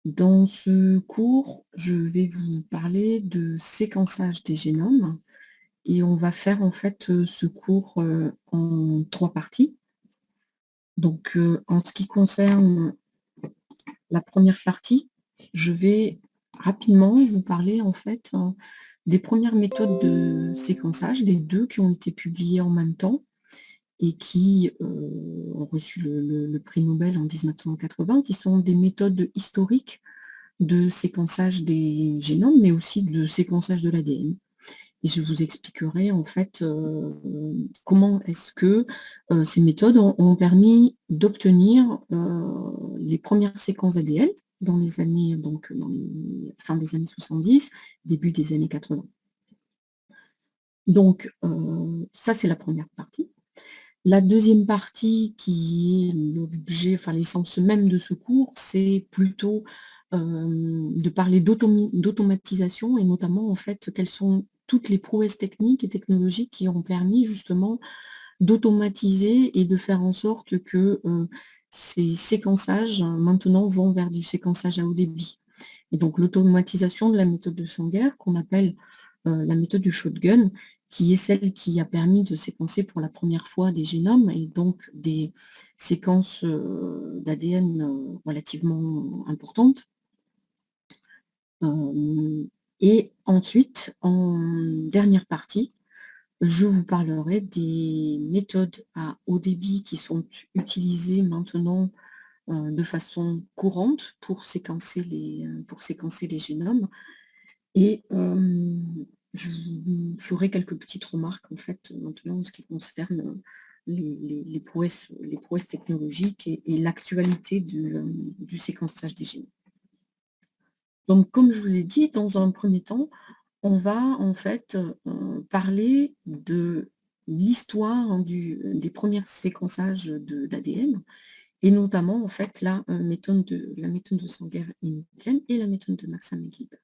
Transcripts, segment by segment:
Dans ce cours, je vais vous parler de séquençage des génomes et on va faire en fait ce cours en 3 parties. Donc, en ce qui concerne la première partie, je vais rapidement vous parler en fait des premières méthodes de séquençage, les 2 qui ont été publiées en même temps et qui ont reçu le prix Nobel en 1980, qui sont des méthodes historiques de séquençage des génomes, mais aussi de séquençage de l'ADN. Et je vous expliquerai en fait comment est-ce que ces méthodes ont permis d'obtenir les premières séquences d'ADN dans les années, donc dans les fin des années 70, début des années 80. Donc, ça, c'est la première partie. La deuxième partie, qui est l'objet, enfin l'essence même de ce cours, c'est plutôt de parler d'automatisation et notamment en fait quelles sont toutes les prouesses techniques et technologiques qui ont permis justement d'automatiser et de faire en sorte que ces séquençages maintenant vont vers du séquençage à haut débit. Et donc l'automatisation de la méthode de Sanger, qu'on appelle la méthode du shotgun, qui est celle qui a permis de séquencer pour la première fois des génomes et donc des séquences d'ADN relativement importantes. Et ensuite, en dernière partie, je vous parlerai des méthodes à haut débit qui sont utilisées maintenant de façon courante pour séquencer les génomes. Et je ferai quelques petites remarques en fait maintenant en ce qui concerne les prouesses technologiques et l'actualité du séquençage des génomes. Donc, comme je vous ai dit, dans un premier temps, on va en fait parler de l'histoire des premiers séquençages d'ADN et notamment en fait la méthode de Sanger et Nielsen et la méthode de Maxam et Gilbert.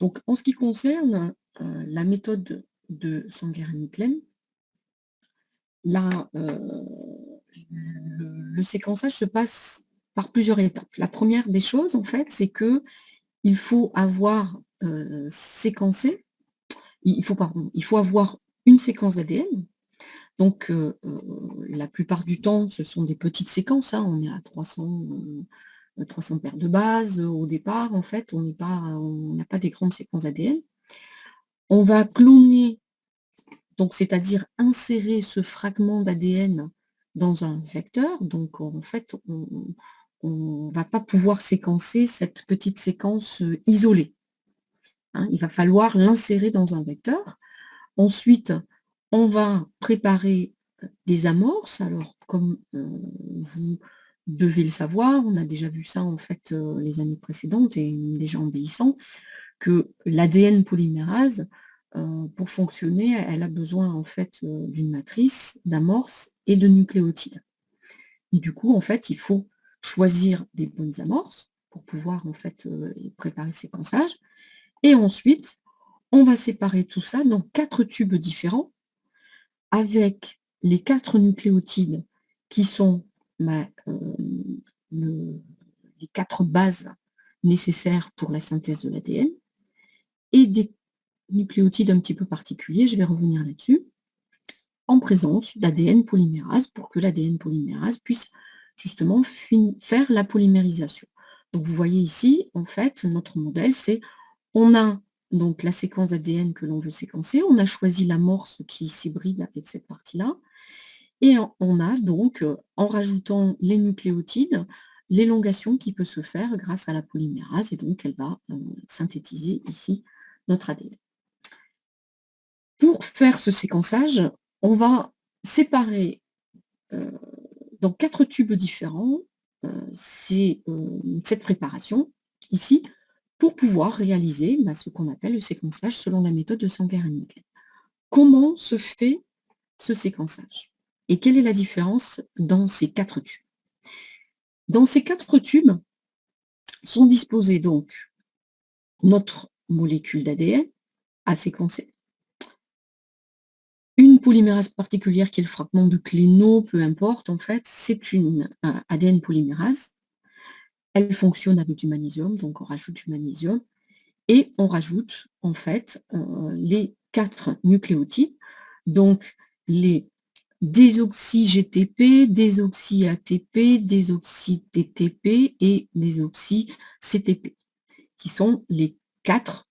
Donc, en ce qui concerne la méthode de Sanger et Nielsen, le séquençage se passe par plusieurs étapes. La première des choses, en fait, c'est que il faut avoir séquencé, il faut avoir une séquence d'ADN. Donc, la plupart du temps, ce sont des petites séquences, hein, on est à 300 paires de bases au départ, en fait, on n'a pas des grandes séquences ADN. On va cloner, donc c'est-à-dire insérer ce fragment d'ADN dans un vecteur. Donc, en fait, on ne va pas pouvoir séquencer cette petite séquence isolée. Hein. Il va falloir l'insérer dans un vecteur. Ensuite, on va préparer des amorces. Alors, comme vous devez le savoir, on a déjà vu ça en fait les années précédentes et déjà en vieillissant, que l'ADN polymérase, pour fonctionner, elle a besoin en fait d'une matrice, d'amorces et de nucléotides. Et du coup, en fait, il faut choisir des bonnes amorces pour pouvoir en fait préparer le séquençage. Et ensuite, on va séparer tout ça dans 4 tubes différents avec les 4 nucléotides qui sont les 4 bases nécessaires pour la synthèse de l'ADN et des nucléotides un petit peu particuliers, je vais revenir là-dessus, en présence d'ADN polymérase pour que l'ADN polymérase puisse justement faire la polymérisation. Donc vous voyez ici, en fait, notre modèle, c'est on a donc la séquence ADN que l'on veut séquencer, on a choisi l'amorce qui s'hybride avec cette partie-là, et on a donc, en rajoutant les nucléotides, l'élongation qui peut se faire grâce à la polymérase, et donc elle va synthétiser ici notre ADN. Pour faire ce séquençage, on va séparer dans 4 tubes différents cette préparation, ici, pour pouvoir réaliser ce qu'on appelle le séquençage selon la méthode de Sanger et Nielsen. Comment se fait ce séquençage? Et quelle est la différence dans ces 4 tubes? Dans ces 4 tubes sont disposées donc notre molécule d'ADN à séquencer, une polymérase particulière qui est le fragment de Cléno, peu importe, en fait, c'est une ADN polymérase, Elle fonctionne avec du magnésium, donc on rajoute du magnésium et on rajoute en fait les 4 nucléotides, donc les désoxy-GTP, désoxy-ATP, désoxy-TTP et désoxy-CTP, qui sont les 4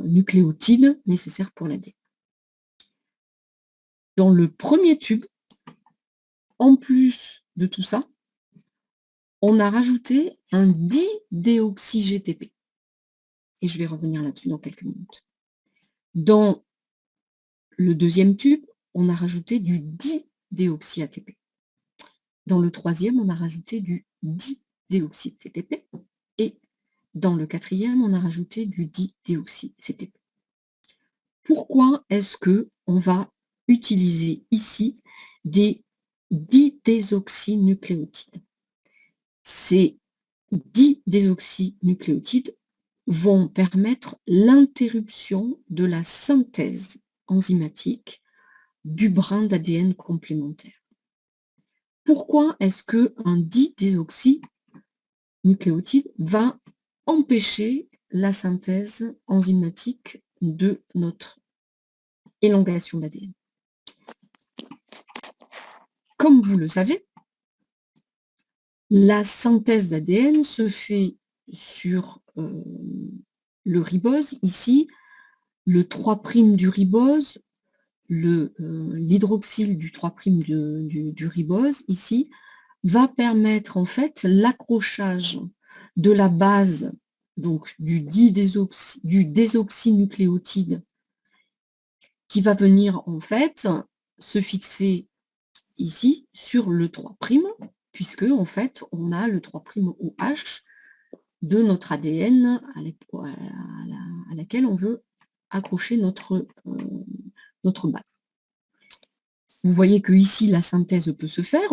nucléotides nécessaires pour l'ADN. Dans le premier tube, en plus de tout ça, on a rajouté un didéoxy-GTP. Et je vais revenir là-dessus dans quelques minutes. Dans le deuxième tube, on a rajouté du didéoxy-ATP. Dans le troisième, on a rajouté du didéoxy-TTP. Et dans le quatrième, on a rajouté du didéoxy-CTP. Pourquoi est-ce qu'on va utiliser ici des didésoxynucléotides? Ces didésoxynucléotides vont permettre l'interruption de la synthèse enzymatique du brin d'ADN complémentaire. Pourquoi est-ce qu'un didésoxynucléotide va empêcher la synthèse enzymatique de notre élongation d'ADN? Comme vous le savez, la synthèse d'ADN se fait sur le ribose, ici, le 3' du ribose, l'hydroxyle du 3' du ribose, ici, va permettre en fait l'accrochage de la base, donc du désoxynucléotide, qui va venir en fait se fixer ici sur le 3', puisque en fait on a le 3' OH de notre ADN à laquelle on veut accrocher notre base. Vous voyez que ici la synthèse peut se faire,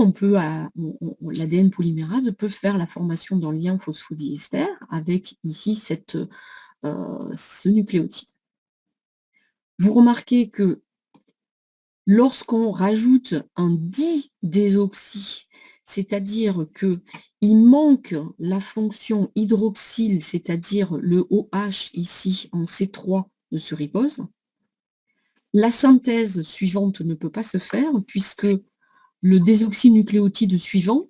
l'ADN polymérase peut faire la formation d'un lien phosphodiester avec ici ce nucléotide. Vous remarquez que lorsqu'on rajoute un didésoxy, c'est-à-dire qu'il manque la fonction hydroxyle, c'est-à-dire le OH ici en C3 de ce ribose, la synthèse suivante ne peut pas se faire puisque le désoxynucléotide suivant,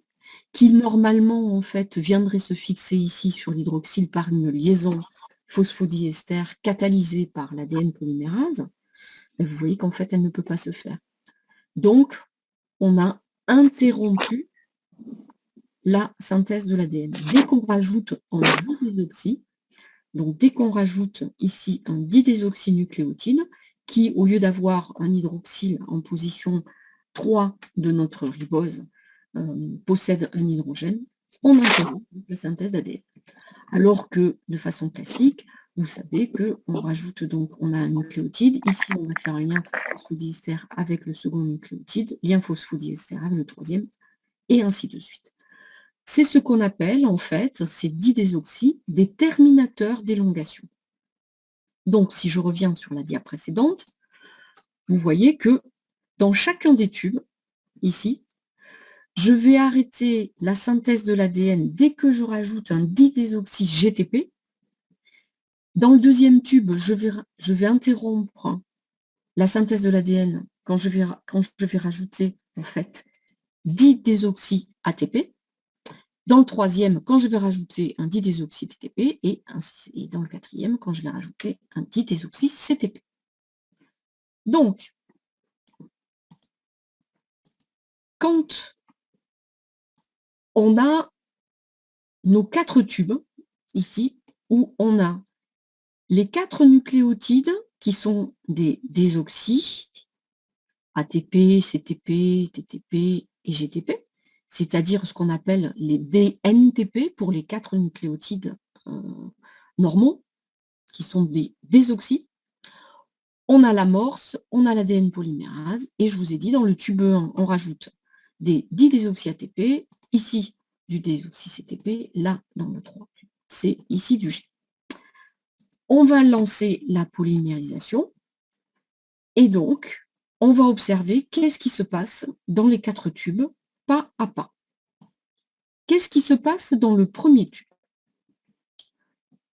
qui normalement en fait viendrait se fixer ici sur l'hydroxyle par une liaison phosphodiester catalysée par l'ADN polymérase, vous voyez qu'en fait elle ne peut pas se faire. Donc, on a interrompu la synthèse de l'ADN. Dès qu'on rajoute un didésoxy, donc dès qu'on rajoute ici un didésoxynucléotide, qui, au lieu d'avoir un hydroxyle en position 3 de notre ribose, possède un hydrogène, on interrompt la synthèse d'ADN. Alors que, de façon classique, vous savez qu'on rajoute donc, on a un nucléotide, ici on va faire un lien phosphodiester avec le second nucléotide, lien phosphodiester avec le troisième, et ainsi de suite. C'est ce qu'on appelle en fait, ces didésoxy, des terminateurs d'élongation. Donc si je reviens sur la dia précédente, vous voyez que dans chacun des tubes, ici, je vais arrêter la synthèse de l'ADN dès que je rajoute un didésoxy GTP. Dans le deuxième tube, je vais interrompre la synthèse de l'ADN quand je vais rajouter en fait didésoxy ATP. Dans le troisième, quand je vais rajouter un didésoxy TTP, et dans le quatrième, quand je vais rajouter un didésoxy CTP. Donc, quand on a nos 4 tubes, ici, où on a les 4 nucléotides qui sont des désoxy, ATP, CTP, TTP et GTP, c'est-à-dire ce qu'on appelle les DNTP pour les 4 nucléotides normaux, qui sont des désoxy. On a l'amorce, on a l'ADN polymérase, et je vous ai dit, dans le tube 1, on rajoute des didésoxy-ATP, ici du désoxy-CTP, là, dans le 3, c'est ici du G. On va lancer la polymérisation, et donc, on va observer qu'est-ce qui se passe dans les 4 tubes, pas à pas. Qu'est-ce qui se passe dans le premier tube?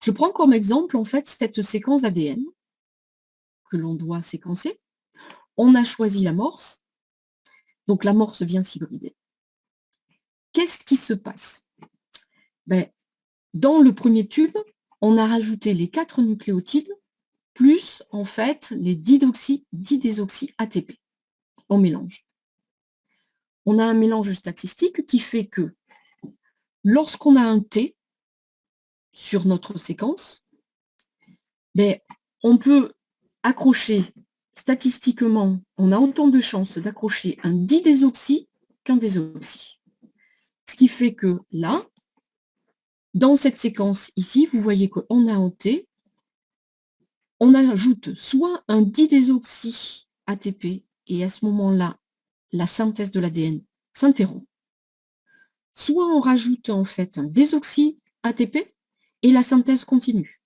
Je prends comme exemple, en fait, cette séquence ADN que l'on doit séquencer. On a choisi l'amorce, donc l'amorce vient s'hybrider. Qu'est-ce qui se passe? Ben, dans le premier tube, on a rajouté les 4 nucléotides plus, en fait, les 10 désoxy ATP. On mélange. On a un mélange statistique qui fait que lorsqu'on a un T sur notre séquence, ben, on peut accrocher statistiquement, on a autant de chances d'accrocher un didésoxy qu'un désoxy. Ce qui fait que là, dans cette séquence ici, vous voyez qu'on a un T, on ajoute soit un didésoxy ATP, et à ce moment-là, la synthèse de l'ADN s'interrompt, soit on rajoute en fait un désoxy ATP et la synthèse continue.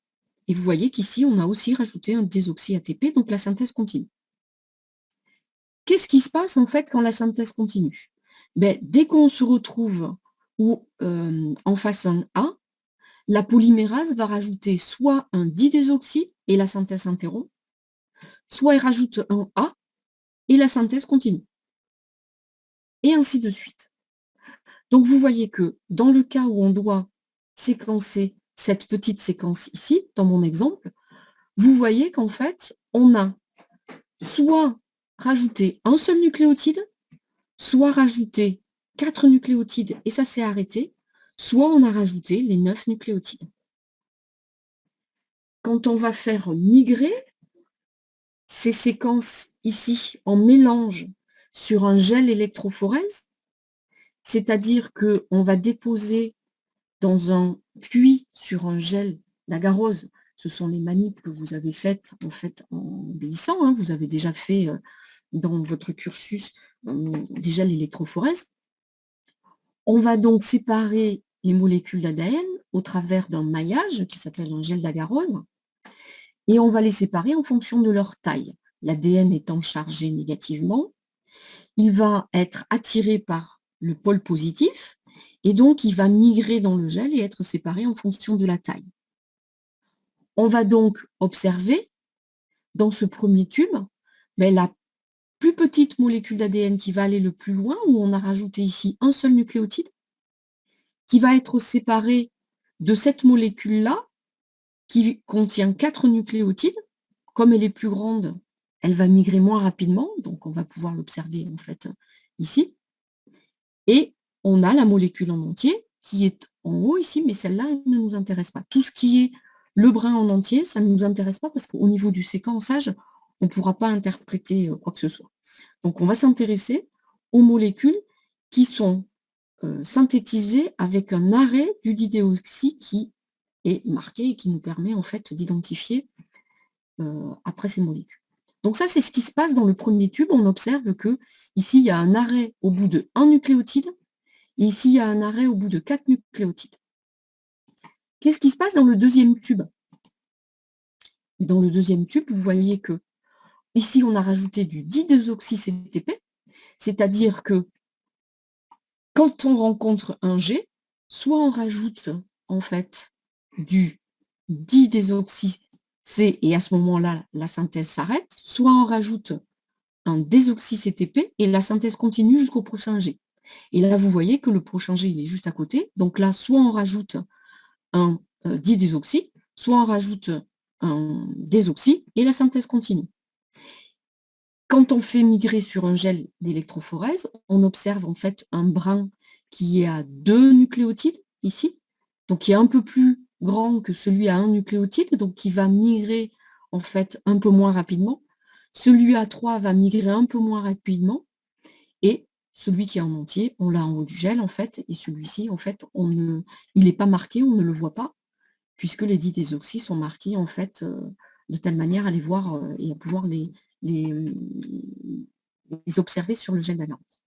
Et vous voyez qu'ici, on a aussi rajouté un désoxy ATP, donc la synthèse continue. Qu'est-ce qui se passe en fait quand la synthèse continue? Ben, dès qu'on se retrouve en phase 1A, la polymérase va rajouter soit un didésoxy et la synthèse s'interrompt, soit elle rajoute un A et la synthèse continue. Et ainsi de suite. Donc vous voyez que dans le cas où on doit séquencer cette petite séquence ici, dans mon exemple, vous voyez qu'en fait, on a soit rajouté un seul nucléotide, soit rajouté 4 nucléotides et ça s'est arrêté, soit on a rajouté les 9 nucléotides. Quand on va faire migrer ces séquences ici en mélange sur un gel électrophorèse, c'est-à-dire qu'on va déposer dans un puits sur un gel d'agarose, ce sont les manips que vous avez faites en fait en vieillissant, hein, vous avez déjà fait dans votre cursus des gels électrophorèses. On va donc séparer les molécules d'ADN au travers d'un maillage qui s'appelle un gel d'agarose, et on va les séparer en fonction de leur taille. L'ADN étant chargé négativement, il va être attiré par le pôle positif, et donc il va migrer dans le gel et être séparé en fonction de la taille. On va donc observer dans ce premier tube la plus petite molécule d'ADN qui va aller le plus loin, où on a rajouté ici un seul nucléotide, qui va être séparée de cette molécule-là, qui contient 4 nucléotides. Comme elle est plus grande, elle va migrer moins rapidement, donc on va pouvoir l'observer en fait ici. Et on a la molécule en entier qui est en haut ici, mais celle-là ne nous intéresse pas. Tout ce qui est le brin en entier, ça ne nous intéresse pas parce qu'au niveau du séquençage, on ne pourra pas interpréter quoi que ce soit. Donc on va s'intéresser aux molécules qui sont synthétisées avec un arrêt du didéoxy qui est marqué et qui nous permet en fait d'identifier après ces molécules. Donc ça, c'est ce qui se passe dans le premier tube. On observe que ici, il y a un arrêt au bout de 1 nucléotide, et ici, il y a un arrêt au bout de 4 nucléotides. Qu'est-ce qui se passe dans le deuxième tube? Dans le deuxième tube, vous voyez que ici, on a rajouté du didésoxy-CTP, c'est-à-dire que quand on rencontre un G, soit on rajoute en fait du didésoxy-C et à ce moment-là, la synthèse s'arrête, soit on rajoute un désoxy-CTP et la synthèse continue jusqu'au prochain G. Et là, vous voyez que le prochain G, il est juste à côté. Donc là, soit on rajoute un didésoxy, soit on rajoute un désoxy et la synthèse continue. Quand on fait migrer sur un gel d'électrophorèse, on observe en fait un brin qui est à 2 nucléotides ici, donc qui est un peu plus grand que celui à 1 nucléotide, donc qui va migrer en fait un peu moins rapidement. Celui à 3 va migrer un peu moins rapidement, et celui qui est en entier, on l'a en haut du gel en fait, et celui-ci en fait, il n'est pas marqué, on ne le voit pas, puisque les didésoxys sont marqués en fait de telle manière à les voir et à pouvoir les observer sur le gel d'analyse.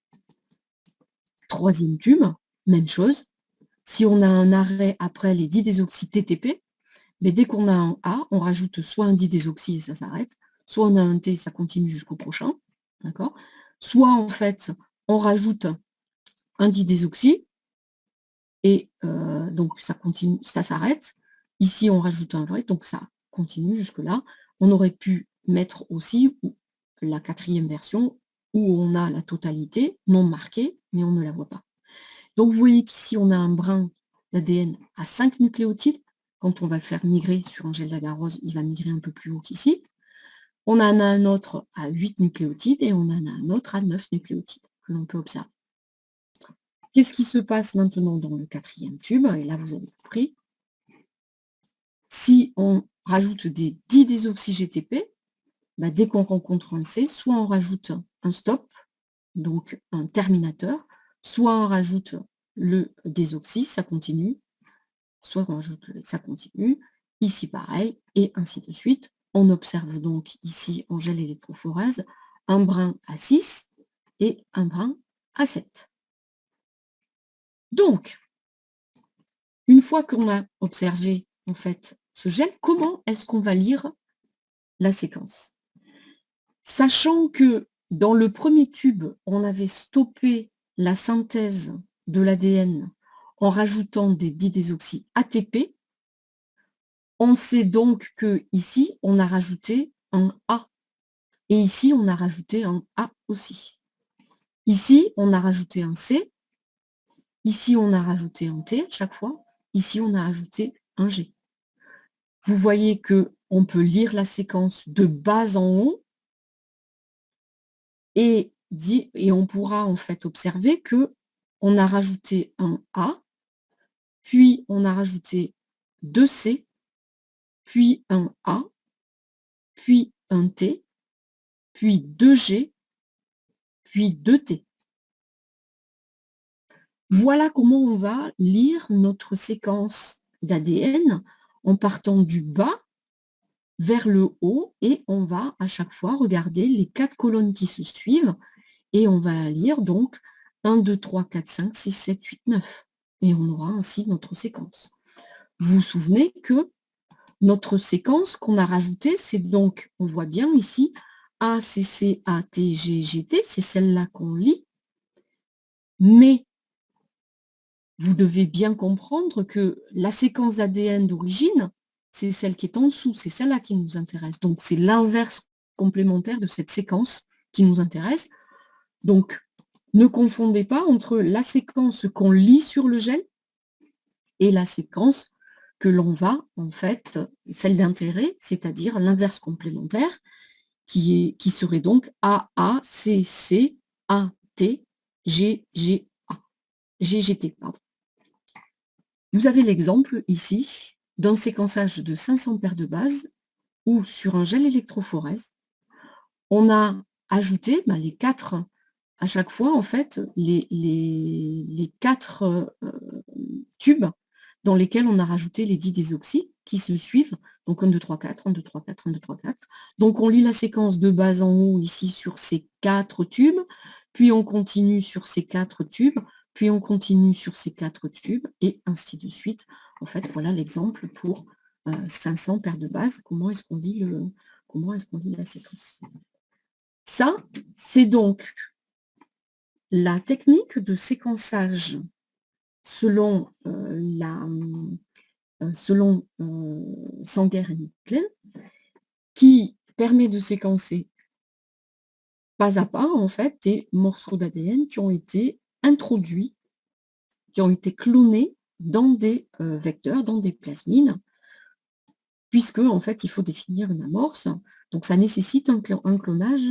Troisième tube, même chose. Si on a un arrêt après les didésoxy TTP, mais dès qu'on a un A, on rajoute soit un didésoxy et ça s'arrête, soit on a un T et ça continue jusqu'au prochain, d'accord? Soit en fait, on rajoute un didésoxy Et donc ça continue, ça s'arrête. Ici, on rajoute un vrai, donc ça continue jusque-là. On aurait pu mettre aussi la 4e version où on a la totalité non marquée, mais on ne la voit pas. Donc vous voyez qu'ici, on a un brin d'ADN à 5 nucléotides. Quand on va le faire migrer sur un gel d'agarose, il va migrer un peu plus haut qu'ici. On en a un autre à 8 nucléotides et on en a un autre à 9 nucléotides que l'on peut observer. Qu'est-ce qui se passe maintenant dans le 4e tube? Et là, vous avez compris. Si on rajoute des di-désoxy-GTP, bah, dès qu'on rencontre un C, soit on rajoute un stop, donc un terminateur, soit on rajoute le désoxy, ça continue, soit on rajoute ça continue, ici pareil, et ainsi de suite. On observe donc ici en gel électrophorèse un brin à 6 et un brin à 7. Donc, une fois qu'on a observé en fait ce gel, comment est-ce qu'on va lire la séquence? Sachant que dans le premier tube, on avait stoppé la synthèse de l'ADN en rajoutant des di-désoxy ATP, on sait donc que ici on a rajouté un A. Et ici, on a rajouté un A aussi. Ici, on a rajouté un C. Ici, on a rajouté un T à chaque fois. Ici, on a rajouté un G. Vous voyez qu'on peut lire la séquence de bas en haut et on pourra en fait observer qu'on a rajouté un A, puis on a rajouté 2 C, puis un A, puis un T, puis 2 G, puis 2 T. Voilà comment on va lire notre séquence d'ADN en partant du bas vers le haut et on va à chaque fois regarder les 4 colonnes qui se suivent et on va lire donc 1, 2, 3, 4, 5, 6, 7, 8, 9 et on aura ainsi notre séquence. Vous vous souvenez que notre séquence qu'on a rajoutée, c'est donc, on voit bien ici, A, C, C, A, T, G, G, T, c'est celle-là qu'on lit, mais vous devez bien comprendre que la séquence d'ADN d'origine, c'est celle qui est en dessous, c'est celle-là qui nous intéresse. Donc, c'est l'inverse complémentaire de cette séquence qui nous intéresse. Donc, ne confondez pas entre la séquence qu'on lit sur le gel et la séquence que l'on va, en fait, celle d'intérêt, c'est-à-dire l'inverse complémentaire, qui serait donc AA, CC, AT, GGA, GGT, pardon. Vous avez l'exemple ici d'un séquençage de 500 paires de bases où sur un gel électrophorèse, on a ajouté les 4, à chaque fois, en fait, les 4 tubes dans lesquels on a rajouté les 10 désoxy qui se suivent. Donc 1, 2, 3, 4, 1, 2, 3, 4, 1, 2, 3, 4. Donc on lit la séquence de bas en haut ici sur ces 4 tubes, puis on continue sur ces 4 tubes, puis on continue sur ces 4 tubes, et ainsi de suite. En fait, voilà l'exemple pour 500 paires de bases. Comment est-ce qu'on lit la séquence? Ça, c'est donc la technique de séquençage selon Sanger et Nicklin, qui permet de séquencer pas à pas, en fait, des morceaux d'ADN qui ont été introduits, qui ont été clonés dans des vecteurs, dans des plasmides, puisque, en fait, il faut définir une amorce. Donc, ça nécessite un clonage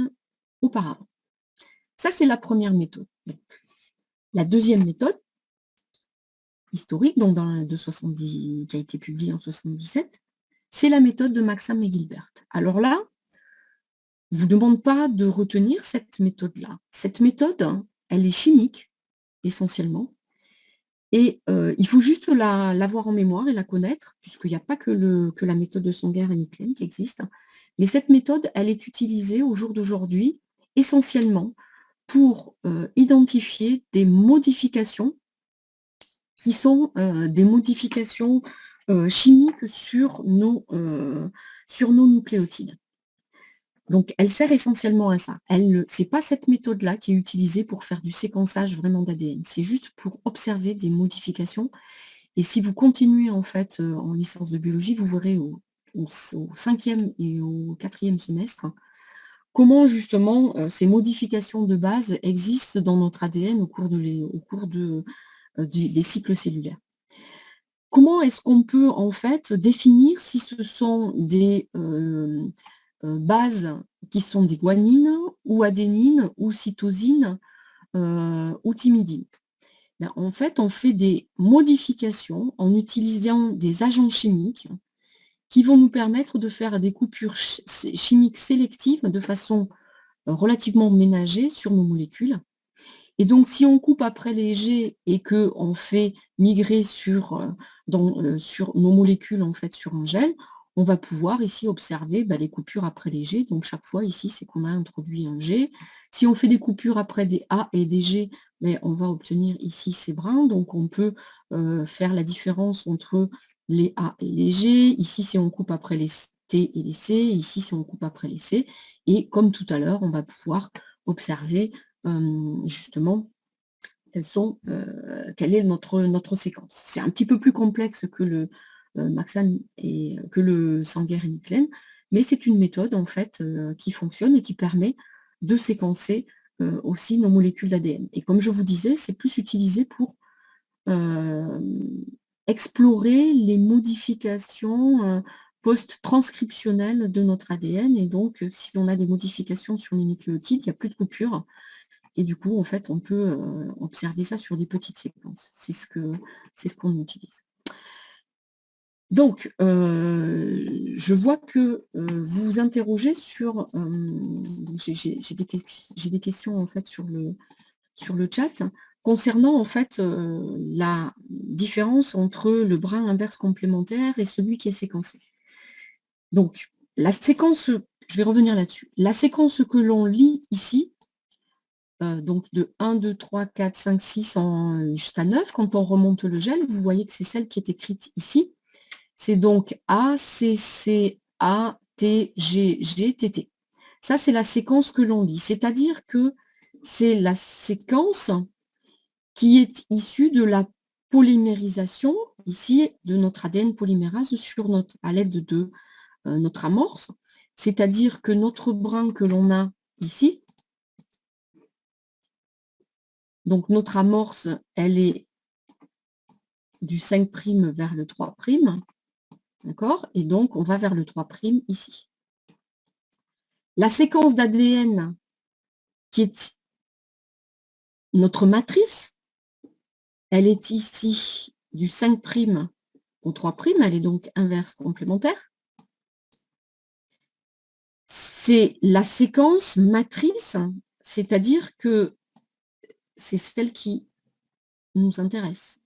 auparavant. Ça, c'est la première méthode. Donc, la deuxième méthode, historique, donc de 70, qui a été publiée en 77, c'est la méthode de Maxam et Gilbert. Alors là, je ne vous demande pas de retenir cette méthode-là. Cette méthode, elle est chimique, essentiellement, et il faut juste l'avoir en mémoire et la connaître, puisqu'il n'y a pas que la méthode de Sanger et Nicklin qui existe. Mais cette méthode, elle est utilisée au jour d'aujourd'hui, essentiellement, pour identifier des modifications qui sont des modifications chimiques sur nos nucléotides. Donc, elle sert essentiellement à ça. Ce n'est pas cette méthode-là qui est utilisée pour faire du séquençage vraiment d'ADN. C'est juste pour observer des modifications. Et si vous continuez en fait en licence de biologie, vous verrez au 5e et au 4e semestre comment justement ces modifications de base existent dans notre ADN au cours des cycles cellulaires. Comment est-ce qu'on peut en fait définir si ce sont des bases qui sont des guanines ou adénines ou cytosines ou thymidines? Ben, en fait, on fait des modifications en utilisant des agents chimiques qui vont nous permettre de faire des coupures chimiques sélectives de façon relativement ménagée sur nos molécules. Et donc, si on coupe après léger et qu'on fait migrer sur nos molécules en fait sur un gel, on va pouvoir ici observer les coupures après léger. Donc, chaque fois ici, c'est qu'on a introduit un G. Si on fait des coupures après des A et des G, on va obtenir ici ces brins. Donc, on peut faire la différence entre les A et les G. Ici, si on coupe après les T et les C. Ici, si on coupe après les C. Et comme tout à l'heure, on va pouvoir observer justement quelle est notre séquence. C'est un petit peu plus complexe que le Maxan et que le Sanger et Nicklin, mais c'est une méthode en fait qui fonctionne et qui permet de séquencer aussi nos molécules d'ADN. Et comme je vous disais, c'est plus utilisé pour explorer les modifications post-transcriptionnelles de notre ADN. Et donc, si on a des modifications sur les nucléotides, il n'y a plus de coupure. Et du coup, en fait, on peut observer ça sur des petites séquences. C'est ce qu'on utilise. Donc, je vois que vous vous interrogez sur... j'ai des questions en fait sur le chat concernant en fait la différence entre le brin inverse complémentaire et celui qui est séquencé. Donc, la séquence, je vais revenir là-dessus. La séquence que l'on lit ici, donc de 1, 2, 3, 4, 5, 6 jusqu'à 9, quand on remonte le gel, vous voyez que c'est celle qui est écrite ici. C'est donc A, C, C, A, T, G, G, T, T. Ça, c'est la séquence que l'on lit. C'est-à-dire que c'est la séquence qui est issue de la polymérisation, ici, de notre ADN polymérase à l'aide de notre amorce. C'est-à-dire que notre brin que l'on a ici, donc notre amorce, elle est du 5' vers le 3', d'accord? Et donc, on va vers le 3' ici. La séquence d'ADN, qui est notre matrice, elle est ici du 5' au 3', elle est donc inverse complémentaire. C'est la séquence matrice, c'est-à-dire que c'est celle qui nous intéresse.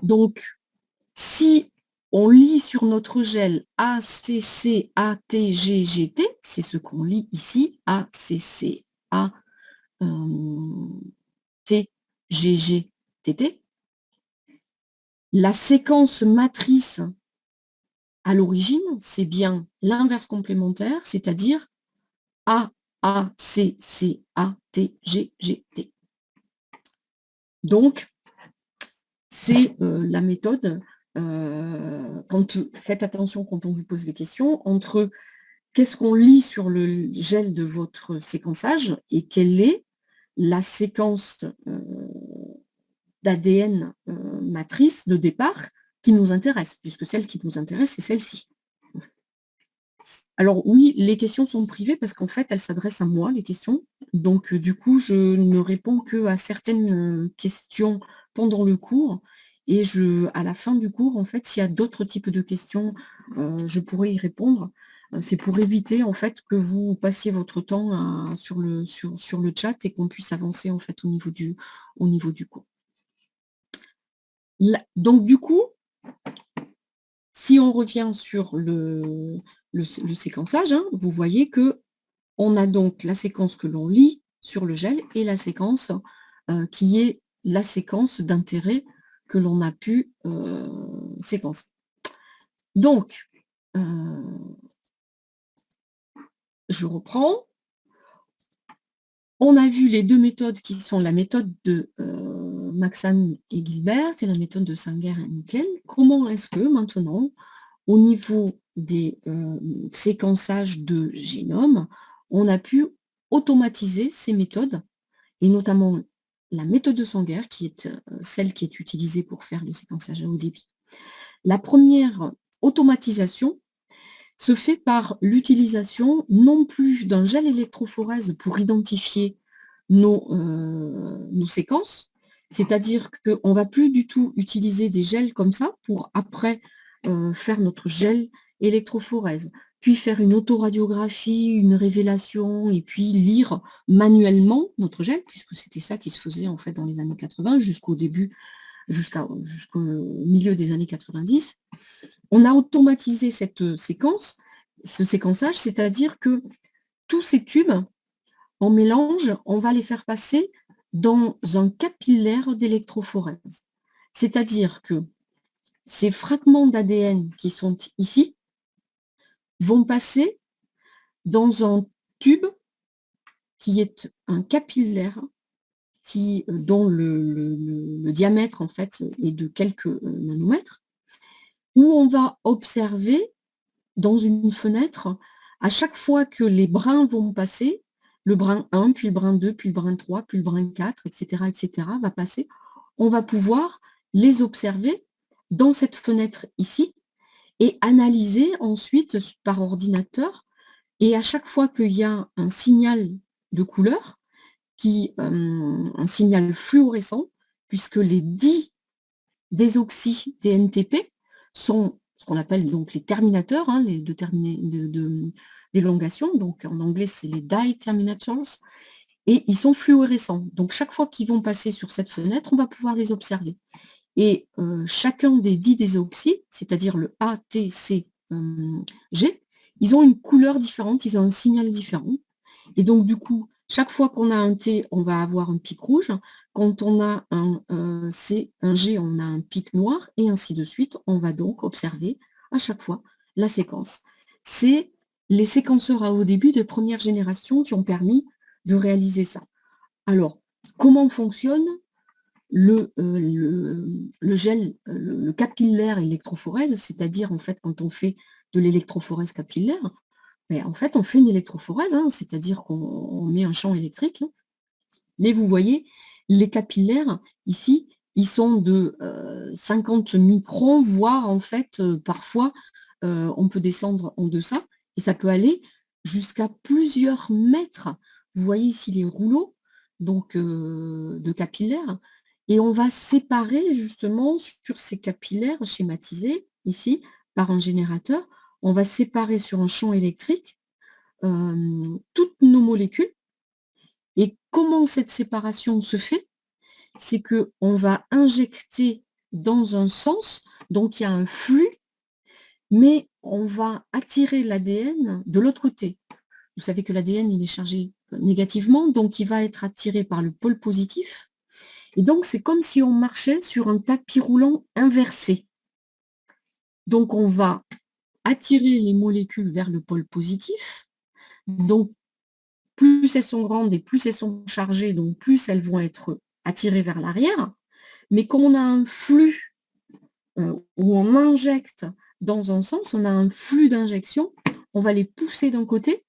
Donc, si on lit sur notre gel ACC, ATG, GT, c'est ce qu'on lit ici, ACC, A, T, GG, TT. La séquence matrice à l'origine, c'est bien l'inverse complémentaire, c'est-à-dire A, A, C, C, A, T, G, G, T. Donc, c'est la méthode, faites attention quand on vous pose les questions, entre qu'est-ce qu'on lit sur le gel de votre séquençage et quelle est la séquence d'ADN matrice de départ qui nous intéresse, puisque celle qui nous intéresse, c'est celle-ci. Alors oui, les questions sont privées parce qu'en fait, elles s'adressent à moi, les questions. Donc du coup, je ne réponds qu'à certaines questions pendant le cours. Et à la fin du cours, en fait, s'il y a d'autres types de questions, je pourrais y répondre. C'est pour éviter en fait que vous passiez votre temps sur le chat et qu'on puisse avancer en fait au niveau du cours. Donc du coup, si on revient sur le séquençage, vous voyez que on a donc la séquence que l'on lit sur le gel et la séquence qui est la séquence d'intérêt que l'on a pu séquencer. Donc, je reprends. On a vu les 2 méthodes qui sont la méthode de, Maxham et Gilbert et la méthode de Sanger et Nickel. Comment est-ce que maintenant, au niveau des, séquençages de génome, on a pu automatiser ces méthodes et notamment la méthode de Sanger qui est, celle qui est utilisée pour faire le séquençage à haut débit. La première automatisation se fait par l'utilisation non plus d'un gel électrophorèse pour identifier nos séquences, c'est-à-dire qu'on ne va plus du tout utiliser des gels comme ça pour après faire notre gel électrophorèse, puis faire une autoradiographie, une révélation, et puis lire manuellement notre gel, puisque c'était ça qui se faisait en fait dans les années 80 jusqu'au début, jusqu'au milieu des années 90. On a automatisé cette séquence, ce séquençage, c'est-à-dire que tous ces tubes, en mélange, on va les faire passer dans un capillaire d'électrophorèse. C'est-à-dire que ces fragments d'ADN qui sont ici vont passer dans un tube qui est un capillaire dont le diamètre en fait est de quelques nanomètres, où on va observer dans une fenêtre, à chaque fois que les brins vont passer, le brin 1, puis le brin 2, puis le brin 3, puis le brin 4, etc., va passer, on va pouvoir les observer dans cette fenêtre ici et analyser ensuite par ordinateur. Et à chaque fois qu'il y a un signal de couleur, un signal fluorescent, puisque les 10 désoxy DNTP sont ce qu'on appelle donc les terminateurs, hein, les d'élongation, donc en anglais c'est les dye terminators, et ils sont fluorescents. Donc chaque fois qu'ils vont passer sur cette fenêtre, on va pouvoir les observer. Et chacun des 10 désoxy, c'est-à-dire le A, T, C, G, ils ont une couleur différente, ils ont un signal différent. Et donc du coup, chaque fois qu'on a un T, on va avoir un pic rouge. Quand on a un C, un G, on a un pic noir, et ainsi de suite. On va donc observer à chaque fois la séquence. C'est les séquenceurs à haut débit de première génération qui ont permis de réaliser ça. Alors, comment fonctionne le gel, le capillaire électrophorèse, c'est-à-dire en fait quand on fait de l'électrophorèse capillaire, mais en fait, on fait une électrophorèse, hein, c'est-à-dire qu'on met un champ électrique. Hein. Mais vous voyez, les capillaires, ici, ils sont de 50 microns, voire en fait, parfois, on peut descendre en deçà, et ça peut aller jusqu'à plusieurs mètres. Vous voyez ici les rouleaux donc, de capillaires, et on va séparer justement sur ces capillaires schématisés, ici, par un générateur, on va séparer sur un champ électrique toutes nos molécules. Et comment cette séparation se fait? C'est qu'on va injecter dans un sens, donc il y a un flux, mais on va attirer l'ADN de l'autre côté. Vous savez que l'ADN, il est chargé négativement, donc il va être attiré par le pôle positif. Et donc, c'est comme si on marchait sur un tapis roulant inversé. Donc, on va attirer les molécules vers le pôle positif. Donc, plus elles sont grandes et plus elles sont chargées, donc plus elles vont être attirées vers l'arrière. Mais quand on a un flux où on injecte dans un sens, on a un flux d'injection, on va les pousser d'un côté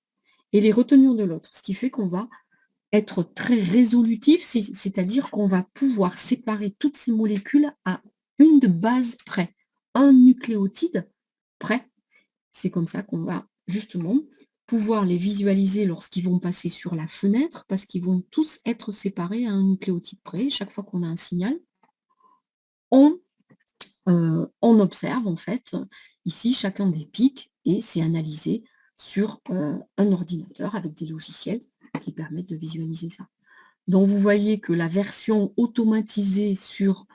et les retenir de l'autre. Ce qui fait qu'on va être très résolutif, c'est-à-dire qu'on va pouvoir séparer toutes ces molécules à une de base près, un nucléotide près. C'est comme ça qu'on va justement pouvoir les visualiser lorsqu'ils vont passer sur la fenêtre, parce qu'ils vont tous être séparés à un nucléotide près. Chaque fois qu'on a un signal, on observe en fait ici chacun des pics et c'est analysé sur un ordinateur avec des logiciels qui permettent de visualiser ça. Donc vous voyez que la version automatisée sur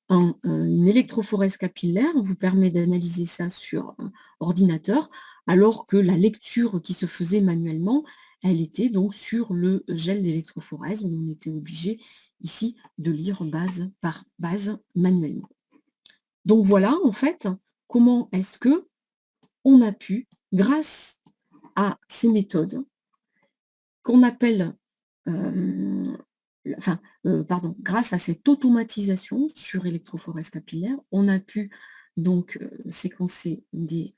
une électrophorèse capillaire vous permet d'analyser ça sur un ordinateur, alors que la lecture qui se faisait manuellement, elle était donc sur le gel d'électrophorèse, où on était obligé ici de lire base par base manuellement. Donc voilà, en fait, comment est-ce que on a pu, grâce à ces méthodes, qu'on appelle, hem, enfin, pardon, grâce à cette automatisation sur électrophorèse capillaire, on a pu donc, séquencer des,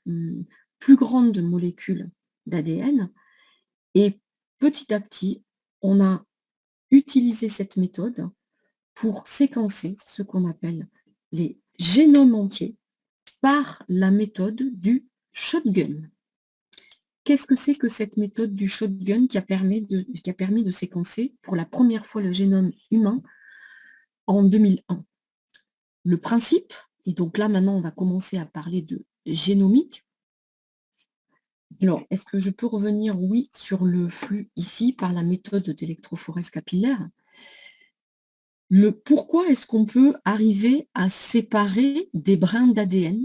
plus grandes molécules d'ADN et petit à petit, on a utilisé cette méthode pour séquencer ce qu'on appelle les génomes entiers par la méthode du shotgun. Qu'est-ce que c'est que cette méthode du shotgun qui a permis de séquencer pour la première fois le génome humain en 2001? Le principe, et donc là maintenant on va commencer à parler de génomique. Alors, est-ce que je peux revenir, oui, sur le flux ici par la méthode d'électrophorèse capillaire? Pourquoi est-ce qu'on peut arriver à séparer des brins d'ADN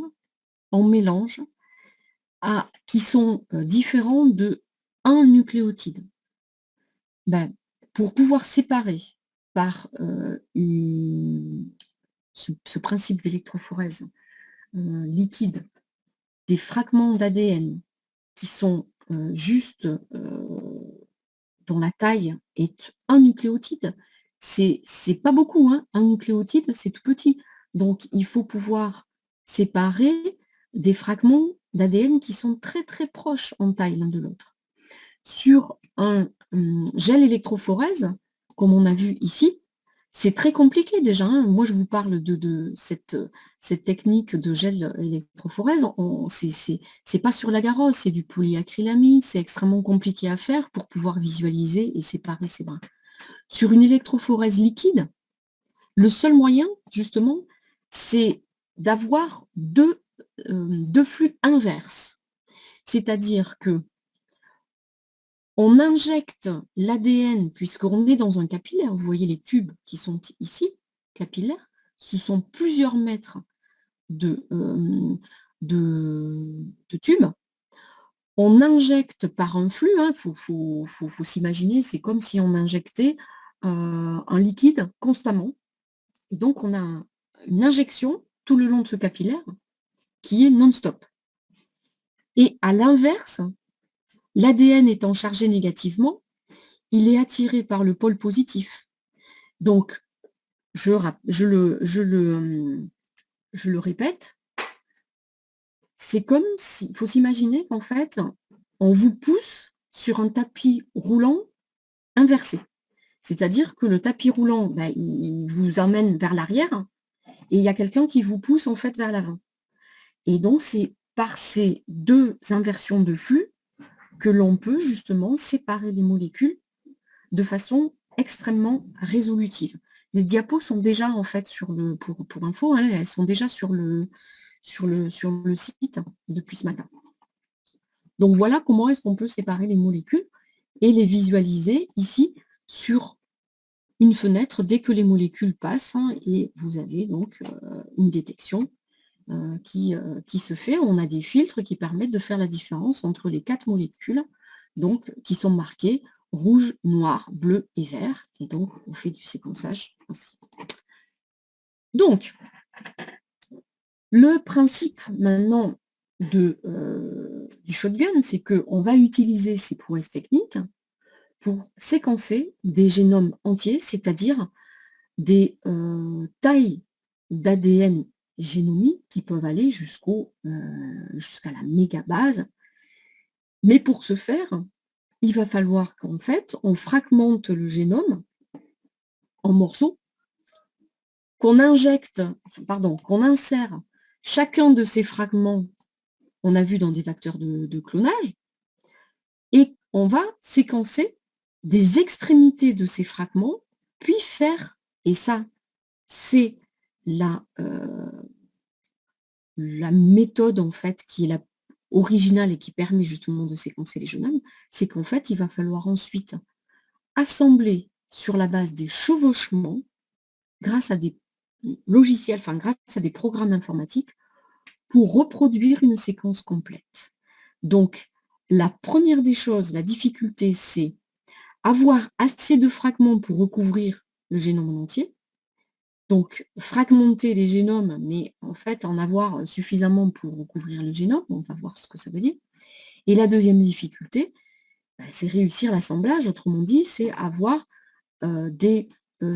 en mélange qui sont différents de un nucléotide? Ben, pour pouvoir séparer par ce principe d'électrophorèse liquide des fragments d'ADN qui sont juste dont la taille est un nucléotide, c'est pas beaucoup, hein, un nucléotide, c'est tout petit. Donc il faut pouvoir séparer des fragments d'ADN qui sont très, très proches en taille l'un de l'autre. Sur un, gel électrophorèse, comme on a vu ici, c'est très compliqué déjà, hein. Moi, je vous parle de cette technique de gel électrophorèse. C'est pas sur la garrosse, c'est du polyacrylamide, c'est extrêmement compliqué à faire pour pouvoir visualiser et séparer ces brins. Sur une électrophorèse liquide, le seul moyen, justement, c'est d'avoir deux flux inverses. C'est-à-dire que on injecte l'ADN, puisqu'on est dans un capillaire, vous voyez les tubes qui sont ici, capillaires, ce sont plusieurs mètres de, de tubes. On injecte par un flux, il faut s'imaginer, c'est comme si on injectait un liquide constamment. Et donc on a une injection tout le long de ce capillaire qui est non-stop. Et à l'inverse, l'ADN étant chargé négativement, il est attiré par le pôle positif. Donc, je le répète, c'est comme si, il faut s'imaginer qu'en fait, on vous pousse sur un tapis roulant inversé. C'est-à-dire que le tapis roulant, il vous emmène vers l'arrière et il y a quelqu'un qui vous pousse en fait vers l'avant. Et donc, c'est par ces deux inversions de flux que l'on peut justement séparer les molécules de façon extrêmement résolutive. Les diapos sont déjà en fait pour info, hein, elles sont déjà sur le site depuis ce matin. Donc voilà comment est-ce qu'on peut séparer les molécules et les visualiser ici sur une fenêtre dès que les molécules passent, hein, et vous avez donc une détection qui se fait. On a des filtres qui permettent de faire la différence entre les 4 molécules, donc qui sont marquées rouge, noir, bleu et vert. Et donc, on fait du séquençage ainsi. Donc, le principe maintenant du shotgun, c'est qu'on va utiliser ces prouesses techniques pour séquencer des génomes entiers, c'est-à-dire des tailles d'ADN génomiques qui peuvent aller jusqu'à la mégabase. Mais pour ce faire, il va falloir qu'en fait, on fragmente le génome en morceaux, qu'on insère chacun de ces fragments, on a vu dans des vecteurs de clonage, et on va séquencer des extrémités de ces fragments, puis faire, et ça, c'est la méthode en fait qui est la originale et qui permet justement de séquencer les génomes, c'est qu'en fait, il va falloir ensuite assembler sur la base des chevauchements, grâce à des logiciels, enfin grâce à des programmes informatiques, pour reproduire une séquence complète. Donc, la première des choses, la difficulté, c'est avoir assez de fragments pour recouvrir le génome en entier. Donc, fragmenter les génomes, mais en fait, en avoir suffisamment pour recouvrir le génome, on va voir ce que ça veut dire. Et la deuxième difficulté, c'est réussir l'assemblage, autrement dit, c'est avoir des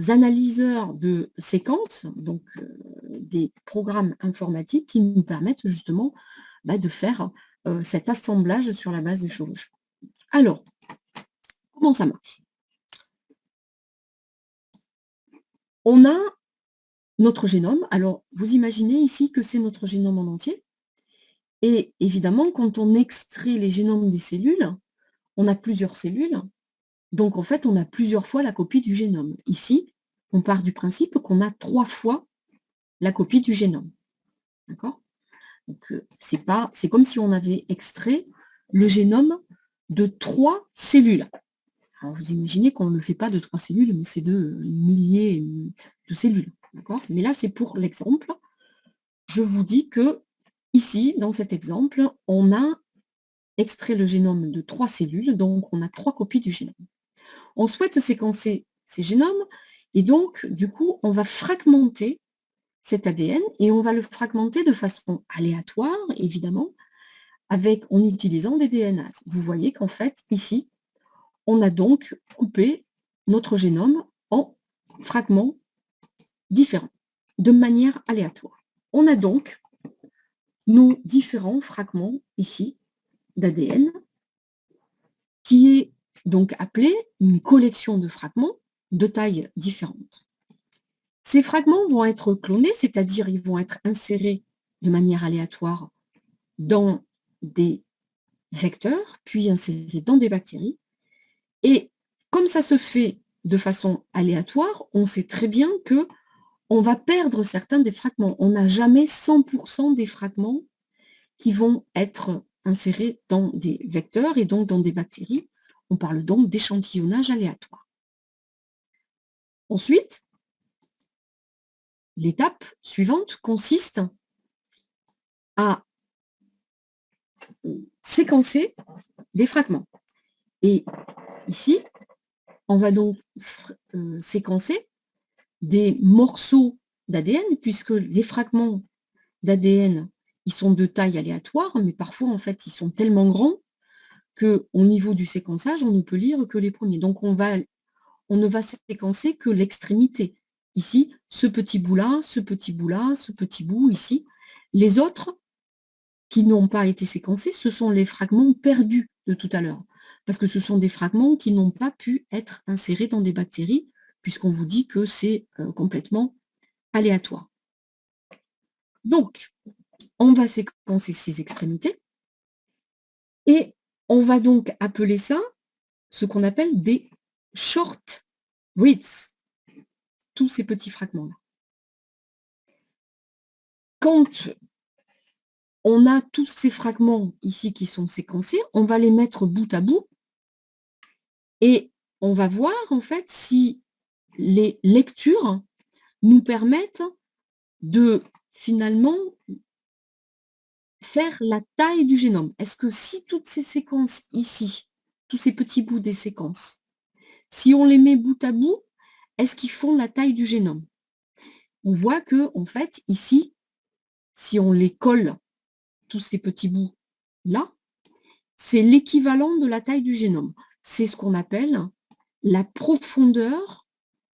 analyseurs de séquences, donc des programmes informatiques qui nous permettent justement de faire cet assemblage sur la base des chevauchements. Alors, comment ça marche? On a notre génome. Alors, vous imaginez ici que c'est notre génome en entier. Et évidemment, quand on extrait les génomes des cellules, on a plusieurs cellules. Donc, en fait, on a plusieurs fois la copie du génome. Ici, on part du principe qu'on a 3 fois la copie du génome. D'accord? Donc, c'est comme si on avait extrait le génome de 3 cellules. Alors, vous imaginez qu'on ne le fait pas de 3 cellules, mais c'est de milliers de cellules. D'accord? Mais là, c'est pour l'exemple. Je vous dis que ici, dans cet exemple, on a extrait le génome de 3 cellules, donc on a 3 copies du génome. On souhaite séquencer ces génomes, et donc, du coup, on va fragmenter cet ADN, et on va le fragmenter de façon aléatoire, évidemment, en utilisant des DNAs. Vous voyez qu'en fait, ici, on a donc coupé notre génome en fragments différents, de manière aléatoire. On a donc nos différents fragments ici d'ADN, qui est donc appelé une collection de fragments de tailles différentes. Ces fragments vont être clonés, c'est-à-dire ils vont être insérés de manière aléatoire dans des vecteurs, puis insérés dans des bactéries. Et comme ça se fait de façon aléatoire, on sait très bien que on va perdre certains des fragments. On n'a jamais 100% des fragments qui vont être insérés dans des vecteurs et donc dans des bactéries. On parle donc d'échantillonnage aléatoire. Ensuite, l'étape suivante consiste à séquencer des fragments. Et ici, on va donc séquencer des morceaux d'ADN, puisque les fragments d'ADN, ils sont de taille aléatoire, mais parfois, en fait, ils sont tellement grands qu'au niveau du séquençage, on ne peut lire que les premiers. Donc, on ne va séquencer que l'extrémité. Ici, ce petit bout-là, ce petit bout-là, ce petit bout ici. Les autres qui n'ont pas été séquencés, ce sont les fragments perdus de tout à l'heure. Parce que ce sont des fragments qui n'ont pas pu être insérés dans des bactéries, puisqu'on vous dit que c'est complètement aléatoire. Donc, on va séquencer ces extrémités et on va donc appeler ça ce qu'on appelle des short reads, tous ces petits fragments-là. Quand on a tous ces fragments ici qui sont séquencés, on va les mettre bout à bout et on va voir en fait si les lectures nous permettent de finalement faire la taille du génome. Est-ce que si toutes ces séquences ici, tous ces petits bouts des séquences, si on les met bout à bout, est-ce qu'ils font la taille du génome? On voit que, en fait, ici, si on les colle, tous ces petits bouts là, c'est l'équivalent de la taille du génome. C'est ce qu'on appelle la profondeur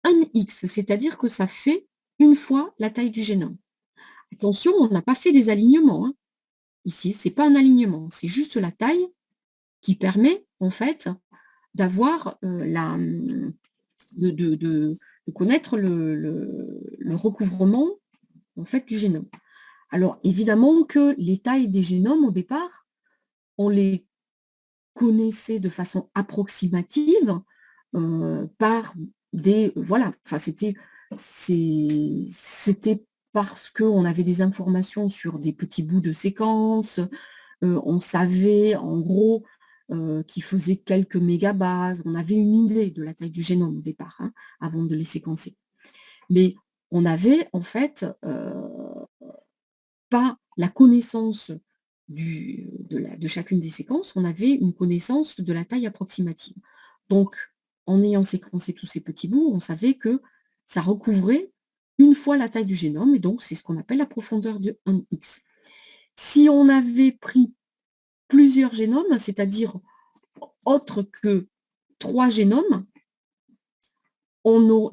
1x, c'est-à-dire que ça fait une fois la taille du génome. Attention, on n'a pas fait des alignements. Hein. Ici, ce n'est pas un alignement, c'est juste la taille qui permet, en fait, d'avoir de connaître le recouvrement en fait, du génome. Alors, évidemment que les tailles des génomes, au départ, on les connaissait de façon approximative par des... Voilà, enfin, c'était parce qu'on avait des informations sur des petits bouts de séquences, on savait en gros qu'il faisait quelques mégabases, on avait une idée de la taille du génome au départ, hein, avant de les séquencer. Mais on avait en fait pas la connaissance de chacune des séquences, on avait une connaissance de la taille approximative. Donc, en ayant séquencé tous ces petits bouts, on savait que ça recouvrait une fois la taille du génome, et donc c'est ce qu'on appelle la profondeur de 1x. Si on avait pris plusieurs génomes, c'est-à-dire autre que 3 génomes,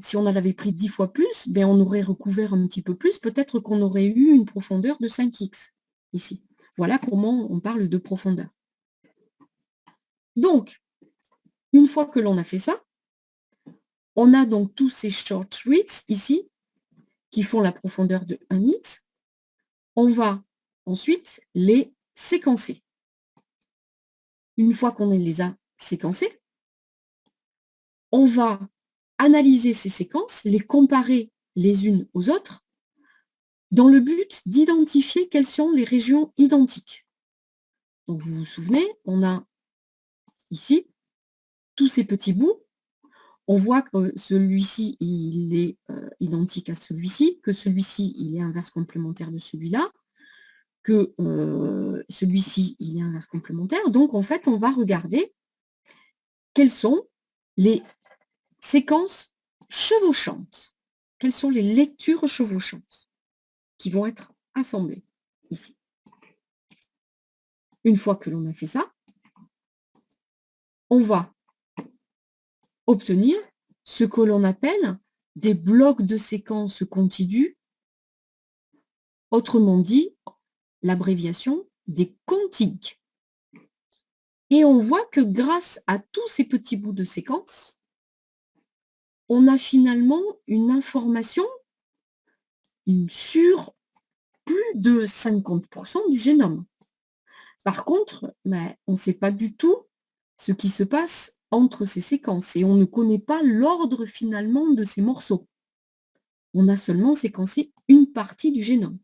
si on en avait pris 10 fois plus, ben on aurait recouvert un petit peu plus, peut-être qu'on aurait eu une profondeur de 5x ici. Voilà comment on parle de profondeur. Donc, une fois que l'on a fait ça, on a donc tous ces short reads ici, qui font la profondeur de 1x. On va ensuite les séquencer. Une fois qu'on les a séquencés, on va analyser ces séquences, les comparer les unes aux autres, dans le but d'identifier quelles sont les régions identiques. Donc, vous vous souvenez, on a ici tous ces petits bouts. On voit que celui-ci, il est identique à celui-ci, que celui-ci, il est inverse complémentaire de celui-là, que celui-ci, il est inverse complémentaire. Donc, en fait, on va regarder quelles sont les séquences chevauchantes. Quelles sont les lectures chevauchantes qui vont être assemblées ici. Une fois que l'on a fait ça, on va obtenir ce que l'on appelle des blocs de séquences continus, autrement dit, l'abréviation des contigs. Et on voit que grâce à tous ces petits bouts de séquences, on a finalement une information sur plus de 50% du génome. Par contre, on ne sait pas du tout ce qui se passe entre ces séquences et on ne connaît pas l'ordre finalement de ces morceaux. On a seulement séquencé une partie du génome.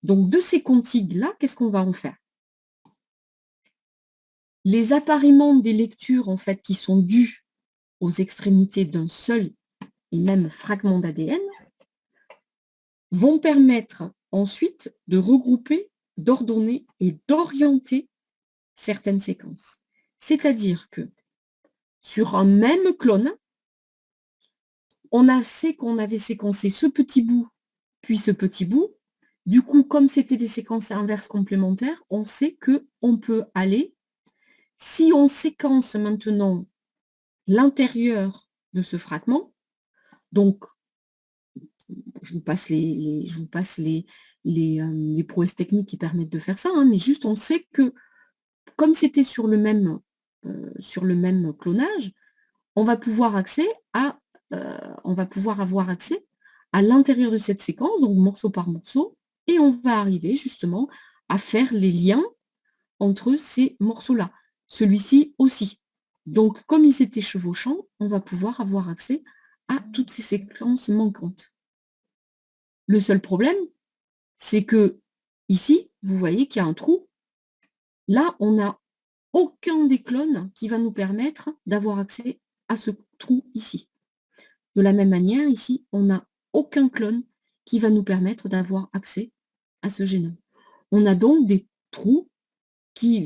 Donc, de ces contigs-là, qu'est-ce qu'on va en faire? Les appariements des lectures, en fait, qui sont dus aux extrémités d'un seul et même fragment d'ADN, vont permettre ensuite de regrouper, d'ordonner et d'orienter certaines séquences. C'est-à-dire que sur un même clone, on sait qu'on avait séquencé ce petit bout, puis ce petit bout. Du coup, comme c'était des séquences inverses complémentaires, on sait qu'on peut aller, si on séquence maintenant l'intérieur de ce fragment, donc je vous passe les prouesses techniques qui permettent de faire ça, hein, mais juste on sait que comme c'était sur le même clonage, on va pouvoir avoir accès à l'intérieur de cette séquence, donc morceau par morceau, et on va arriver justement à faire les liens entre ces morceaux-là. Celui-ci aussi. Donc, comme ils étaient chevauchants, on va pouvoir avoir accès à toutes ces séquences manquantes. Le seul problème, c'est que ici, vous voyez qu'il y a un trou. Là, on n'a aucun des clones qui va nous permettre d'avoir accès à ce trou ici. De la même manière, ici, on n'a aucun clone qui va nous permettre d'avoir accès à ce génome. On a donc des trous qui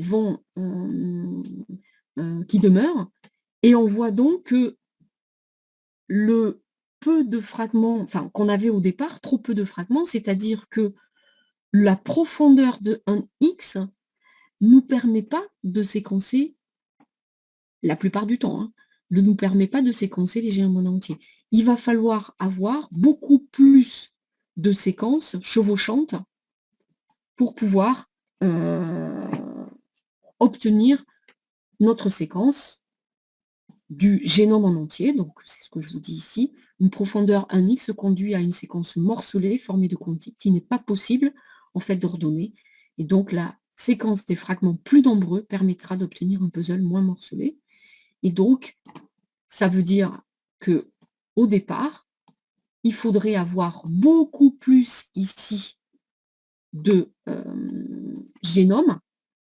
demeurent, et on voit donc que le peu de fragments, enfin qu'on avait au départ, trop peu de fragments, c'est-à-dire que la profondeur de 1x ne nous permet pas de séquencer, la plupart du temps, hein, ne nous permet pas de séquencer les génomes en entier. Il va falloir avoir beaucoup plus de séquences chevauchantes pour pouvoir obtenir notre séquence du génome en entier. Donc, c'est ce que je vous dis ici. Une profondeur 1x conduit à une séquence morcelée formée de contigs qui n'est pas possible en fait d'ordonner. Et donc, la séquence des fragments plus nombreux permettra d'obtenir un puzzle moins morcelé. Et donc, ça veut dire que au départ, il faudrait avoir beaucoup plus ici de génomes,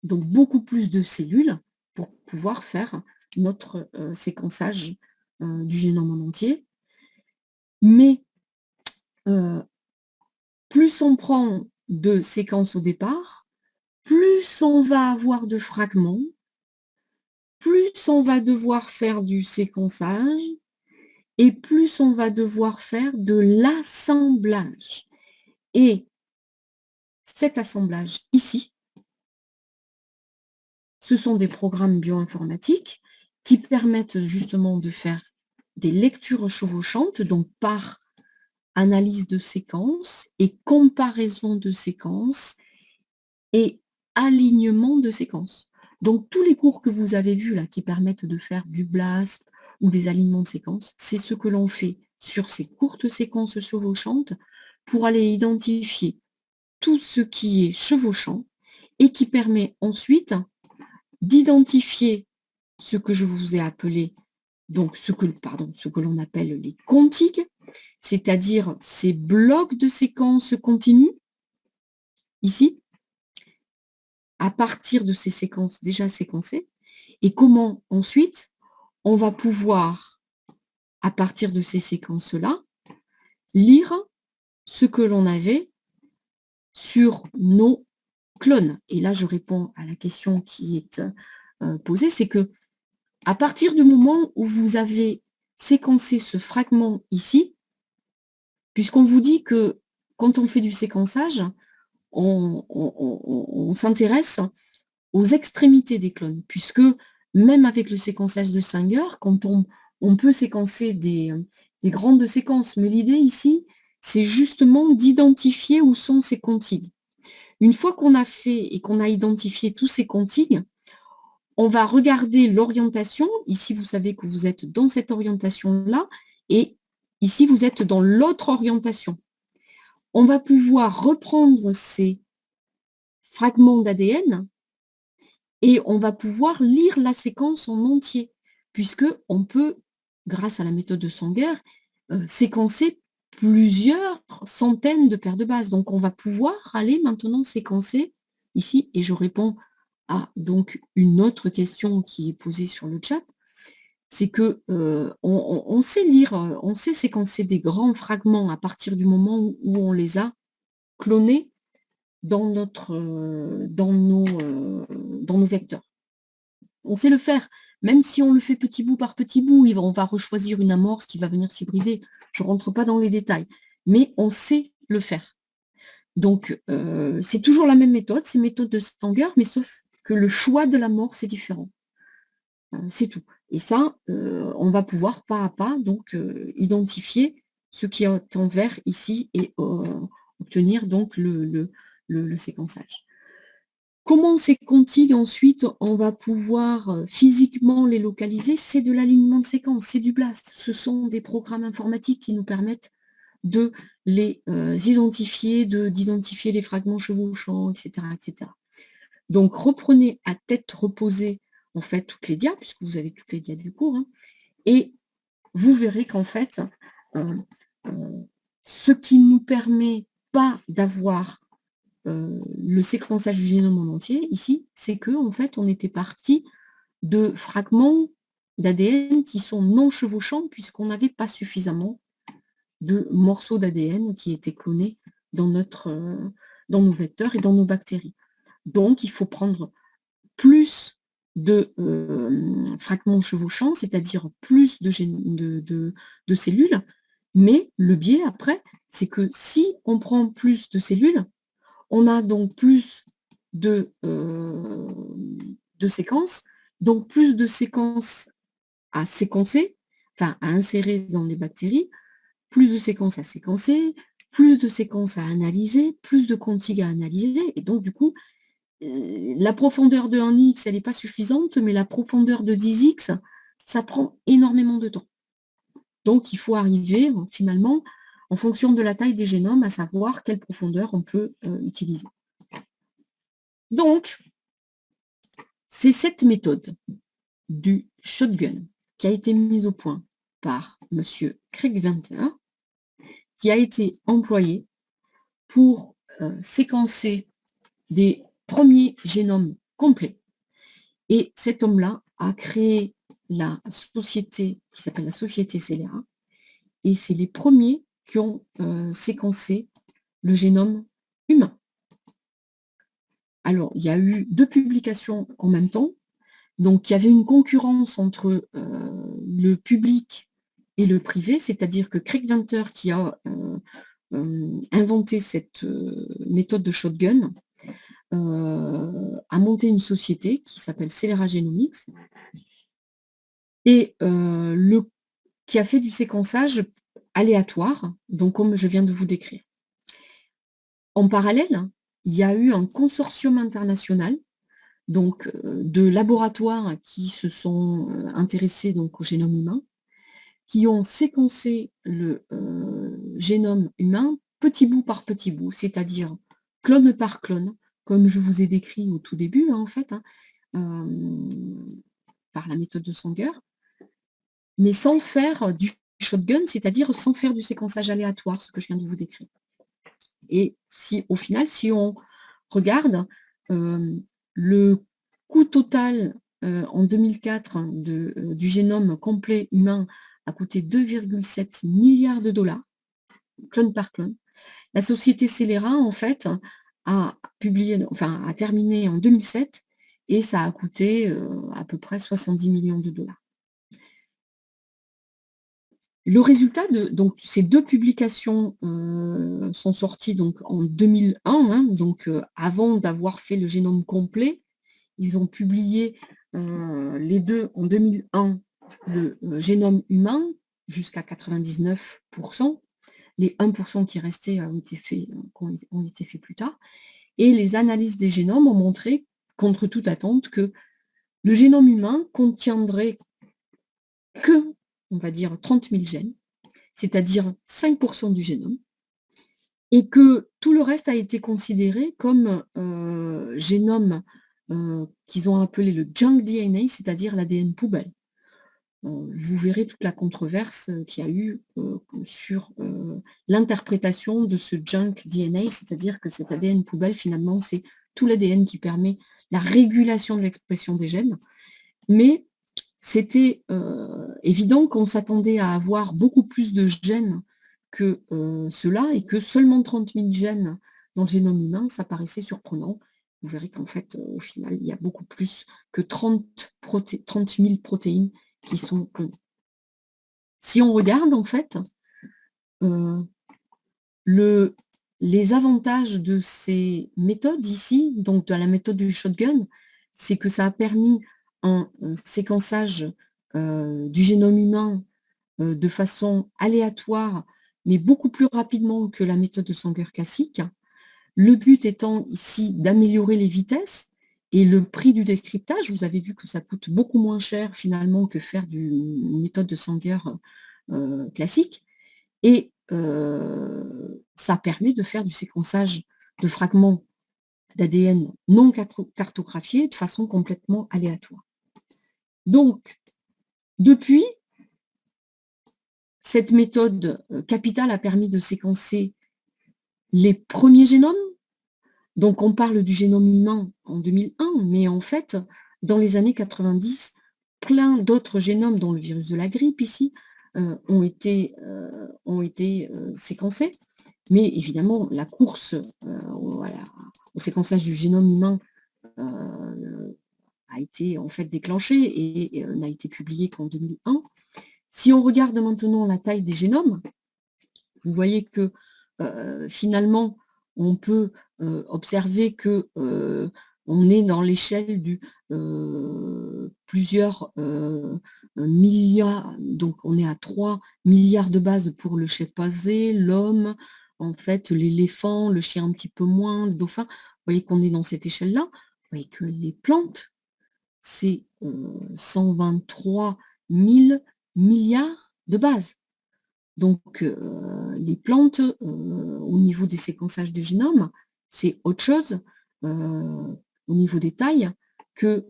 donc beaucoup plus de cellules pour pouvoir faire notre séquençage du génome en entier. Mais plus on prend de séquences au départ, plus on va avoir de fragments, plus on va devoir faire du séquençage, et plus on va devoir faire de l'assemblage. Et cet assemblage ici ce sont des programmes bioinformatiques qui permettent justement de faire des lectures chevauchantes, donc par analyse de séquences et comparaison de séquences et alignement de séquences. Donc tous les cours que vous avez vus là qui permettent de faire du BLAST ou des alignements de séquences, c'est ce que l'on fait sur ces courtes séquences chevauchantes pour aller identifier tout ce qui est chevauchant et qui permet ensuite d'identifier ce que je vous ai appelé, donc ce que l'on appelle les contigs, c'est-à-dire ces blocs de séquences continues, ici, à partir de ces séquences déjà séquencées, et comment ensuite on va pouvoir, à partir de ces séquences-là, lire ce que l'on avait sur nos clones. Et là, je réponds à la question qui est posée, c'est que à partir du moment où vous avez séquencé ce fragment ici, puisqu'on vous dit que quand on fait du séquençage, on s'intéresse aux extrémités des clones, puisque même avec le séquençage de Sanger, quand on peut séquencer des grandes séquences, mais l'idée ici, c'est justement d'identifier où sont ces contigs. Une fois qu'on a fait et qu'on a identifié tous ces contigs, on va regarder l'orientation. Ici, vous savez que vous êtes dans cette orientation-là, et ici, vous êtes dans l'autre orientation. On va pouvoir reprendre ces fragments d'ADN et on va pouvoir lire la séquence en entier, puisqu'on peut, grâce à la méthode de Sanger, séquencer plusieurs centaines de paires de bases. Donc, on va pouvoir aller maintenant séquencer ici, et je réponds à donc une autre question qui est posée sur le chat, c'est que on sait lire, on sait séquencer des grands fragments à partir du moment où on les a clonés dans nos vecteurs. On sait le faire, même si on le fait petit bout par petit bout, on va rechoisir une amorce qui va venir s'hybrider. Je ne rentre pas dans les détails, mais on sait le faire. Donc, c'est toujours la même méthode, c'est méthode de Sanger, mais sauf que le choix de l'amorce est différent. C'est tout. Et ça, on va pouvoir pas à pas donc identifier ce qui est en vert ici et obtenir donc le séquençage. Comment ces contigs, ensuite, on va pouvoir physiquement les localiser? C'est de l'alignement de séquences, c'est du BLAST. Ce sont des programmes informatiques qui nous permettent de les identifier, d'identifier les fragments chevauchants, etc., etc. Donc, reprenez à tête reposée, en fait, toutes les dias, puisque vous avez toutes les dias du cours, hein, et vous verrez qu'en fait, ce qui ne nous permet pas d'avoir le séquençage du génome en entier, ici, c'est que en fait, on était parti de fragments d'ADN qui sont non chevauchants, puisqu'on n'avait pas suffisamment de morceaux d'ADN qui étaient clonés dans nos vecteurs et dans nos bactéries. Donc, il faut prendre plus de fragments chevauchants, c'est-à-dire plus de cellules, mais le biais, après, c'est que si on prend plus de cellules, on a donc plus de séquences, donc plus de séquences à séquencer, enfin à insérer dans les bactéries, plus de séquences à séquencer, plus de séquences à analyser, plus de contigs à analyser, et donc du coup, la profondeur de 1x, elle n'est pas suffisante, mais la profondeur de 10x, ça prend énormément de temps. Donc, il faut arriver, finalement, en fonction de la taille des génomes, à savoir quelle profondeur on peut utiliser. Donc, c'est cette méthode du shotgun qui a été mise au point par M. Craig Venter, qui a été employée pour séquencer des premiers génomes complets. Et cet homme-là a créé la société qui s'appelle la Société Scélérat, et c'est les premiers qui ont séquencé le génome humain. Alors, il y a eu 2 publications en même temps, donc il y avait une concurrence entre le public et le privé, c'est-à-dire que Craig Venter, qui a inventé cette méthode de shotgun, a monté une société qui s'appelle Celera Genomics et qui a fait du séquençage aléatoire, donc comme je viens de vous décrire. En parallèle, il y a eu un consortium international donc, de laboratoires qui se sont intéressés donc, au génome humain, qui ont séquencé le génome humain petit bout par petit bout, c'est-à-dire clone par clone, comme je vous ai décrit au tout début, hein, en fait, hein, par la méthode de Sanger, mais sans faire du shotgun, c'est-à-dire sans faire du séquençage aléatoire, ce que je viens de vous décrire. Et si, au final, si on regarde le coût total en 2004 du génome complet humain a coûté 2,7 milliards de dollars, clone par clone. La société Celera, en fait, a terminé en 2007 et ça a coûté à peu près 70 millions de dollars. Le résultat de donc, ces deux publications sont sorties donc, en 2001, hein, donc avant d'avoir fait le génome complet. Ils ont publié les deux en 2001, le génome humain jusqu'à 99%. Les 1% qui restaient ont été faits plus tard. Et les analyses des génomes ont montré, contre toute attente, que le génome humain contiendrait que, on va dire, 30 000 gènes, c'est-à-dire 5% du génome, et que tout le reste a été considéré comme génome qu'ils ont appelé le junk DNA, c'est-à-dire l'ADN poubelle. Vous verrez toute la controverse qu'il y a eu sur l'interprétation de ce junk DNA, c'est-à-dire que cet ADN poubelle, finalement, c'est tout l'ADN qui permet la régulation de l'expression des gènes. Mais c'était évident qu'on s'attendait à avoir beaucoup plus de gènes que cela, et que seulement 30 000 gènes dans le génome humain, ça paraissait surprenant. Vous verrez qu'en fait, au final, il y a beaucoup plus que 30 000 protéines qui sont connues. Si on regarde, en fait, les avantages de ces méthodes ici, donc de la méthode du shotgun, c'est que ça a permis un séquençage du génome humain de façon aléatoire, mais beaucoup plus rapidement que la méthode de Sanger classique. Le but étant ici d'améliorer les vitesses et le prix du décryptage. Vous avez vu que ça coûte beaucoup moins cher finalement que faire une méthode de Sanger classique. Et ça permet de faire du séquençage de fragments d'ADN non cartographiés de façon complètement aléatoire. Donc, depuis, cette méthode capitale a permis de séquencer les premiers génomes. Donc, on parle du génome humain en 2001, mais en fait, dans les années 90, plein d'autres génomes, dont le virus de la grippe ici, ont été séquencés. Mais évidemment, la course au séquençage du génome humain a été en fait déclenchée et n'a été publiée qu'en 2001. Si on regarde maintenant la taille des génomes, vous voyez que finalement, on peut observer que on est dans l'échelle du plusieurs milliards, donc on est à 3 milliards de bases pour le chimpanzé, l'homme, en fait, l'éléphant, le chien un petit peu moins, le dauphin. Vous voyez qu'on est dans cette échelle-là. Vous voyez que les plantes, c'est 123 000 milliards de bases. Donc, les plantes, au niveau des séquençages des génomes, c'est autre chose au niveau des tailles que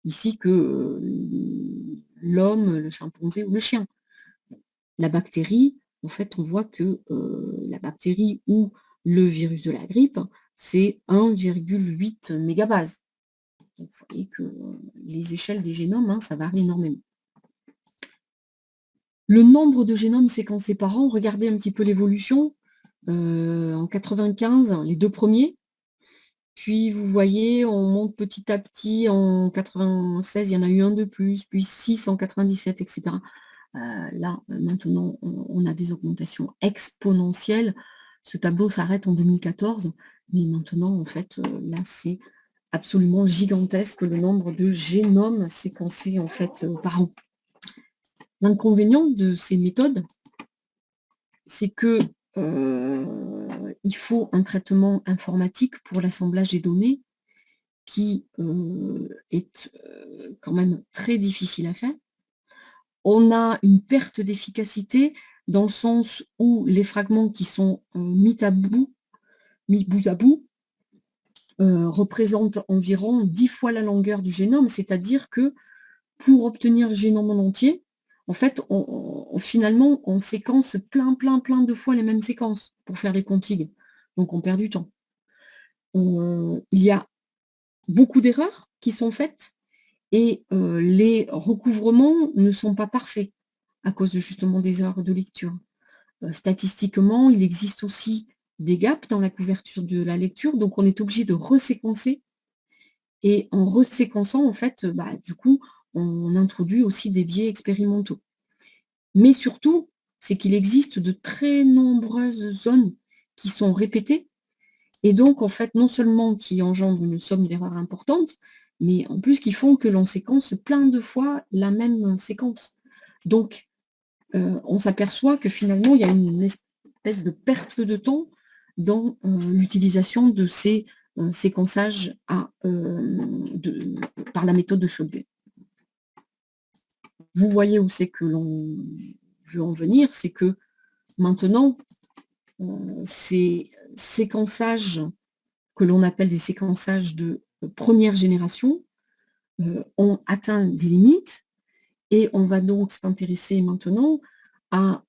ici que l'homme, le chimpanzé ou le chien. La bactérie, en fait, on voit que la bactérie ou le virus de la grippe, c'est 1,8 mégabases. Donc, vous voyez que les échelles des génomes, hein, ça varie énormément. Le nombre de génomes séquencés par an, regardez un petit peu l'évolution. En 95, les deux premiers. Puis vous voyez, on monte petit à petit. En 96, il y en a eu un de plus, puis 6 en 97, etc. Là, maintenant, on a des augmentations exponentielles. Ce tableau s'arrête en 2014, mais maintenant, en fait, là, c'est absolument gigantesque le nombre de génomes séquencés en fait par an. L'inconvénient de ces méthodes, c'est que il faut un traitement informatique pour l'assemblage des données qui est quand même très difficile à faire. On a une perte d'efficacité dans le sens où les fragments qui sont mis bout à bout, représentent environ 10 fois la longueur du génome, c'est-à-dire que pour obtenir le génome en entier, en fait, finalement, on séquence plein de fois les mêmes séquences pour faire les contigs. Donc on perd du temps. Il y a beaucoup d'erreurs qui sont faites et les recouvrements ne sont pas parfaits à cause de justement des erreurs de lecture. Statistiquement, il existe aussi des gaps dans la couverture de la lecture, donc on est obligé de reséquencer. Et en reséquençant, en fait, du coup, on introduit aussi des biais expérimentaux. Mais surtout, c'est qu'il existe de très nombreuses zones qui sont répétées et donc, en fait, non seulement qui engendrent une somme d'erreurs importante, mais en plus qui font que l'on séquence plein de fois la même séquence. Donc, on s'aperçoit que finalement, il y a une espèce de perte de temps dans l'utilisation de ces séquençages par la méthode de Shotgun. Vous voyez où c'est que l'on veut en venir, c'est que maintenant, ces séquençages que l'on appelle des séquençages de première génération ont atteint des limites et on va donc s'intéresser maintenant à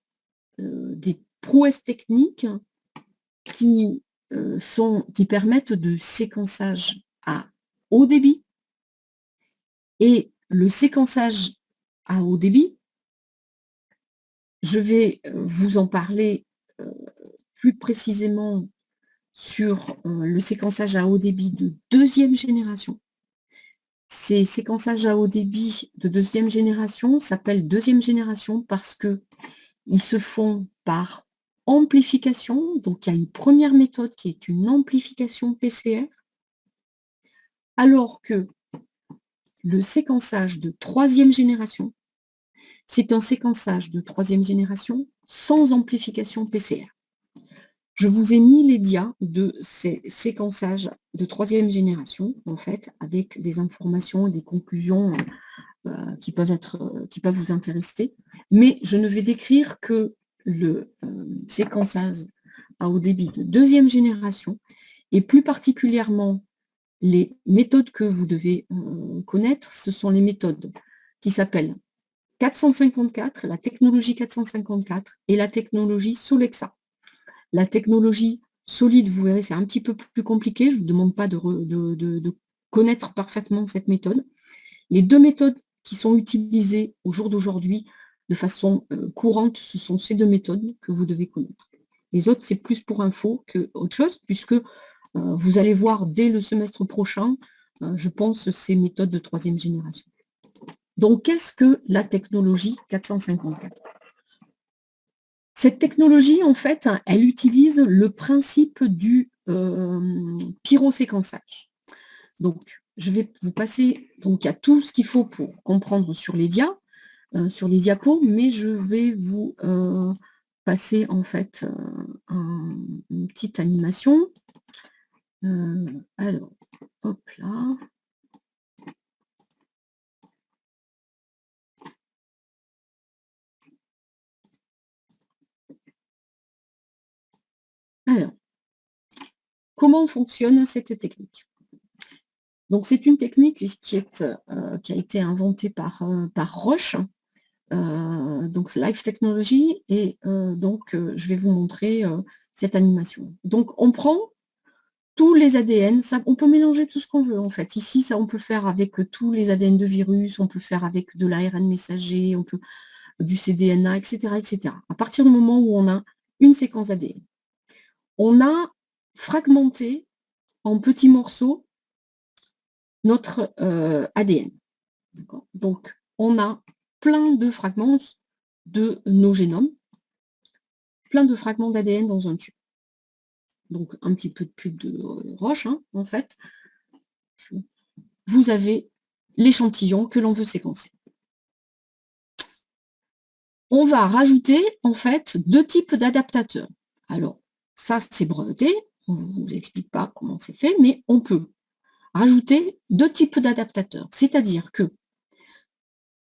des prouesses techniques qui permettent de séquençage à haut débit. Et le séquençage à haut débit, je vais vous en parler plus précisément sur le séquençage à haut débit de deuxième génération. Ces séquençages à haut débit de deuxième génération s'appellent deuxième génération parce qu'ils se font par amplification. Donc, il y a une première méthode qui est une amplification PCR, alors que le séquençage de troisième génération, c'est un séquençage de troisième génération sans amplification PCR. Je vous ai mis les dias de ces séquençages de troisième génération, en fait, avec des informations et des conclusions qui peuvent vous intéresser. Mais je ne vais décrire que le séquençage à haut débit de deuxième génération, et plus particulièrement les méthodes que vous devez connaître, ce sont les méthodes qui s'appellent 454, la technologie 454 et la technologie Solexa. La technologie solide, vous verrez, c'est un petit peu plus compliqué. Je ne vous demande pas de connaître parfaitement cette méthode. Les deux méthodes qui sont utilisées au jour d'aujourd'hui de façon courante, ce sont ces deux méthodes que vous devez connaître. Les autres, c'est plus pour info qu'autre chose, puisque vous allez voir dès le semestre prochain, je pense, ces méthodes de troisième génération. Donc, qu'est-ce que la technologie 454 ? Cette technologie, en fait, elle utilise le principe du pyroséquençage. Donc, je vais vous passer, donc il y a tout ce qu'il faut pour comprendre sur les sur les diapos, mais je vais vous passer en fait une petite animation. Alors, hop là. Alors, comment fonctionne cette technique? Donc, c'est une technique qui a été inventée par Roche, donc c'est Life Technology, et donc je vais vous montrer cette animation. Donc, on prend tous les ADN, on peut mélanger tout ce qu'on veut en fait. Ici, ça, on peut faire avec tous les ADN de virus, on peut faire avec de l'ARN messager, on peut du cDNA, etc., etc. À partir du moment où on a une séquence ADN, on a fragmenté en petits morceaux notre ADN. Donc, on a plein de fragments de nos génomes, plein de fragments d'ADN dans un tube. donc un petit peu de pub de Roche, hein, en fait, vous avez l'échantillon que l'on veut séquencer. On va rajouter, en fait, 2 types d'adaptateurs. Alors, ça, c'est breveté, on ne vous explique pas comment c'est fait, mais on peut rajouter 2 types d'adaptateurs. C'est-à-dire que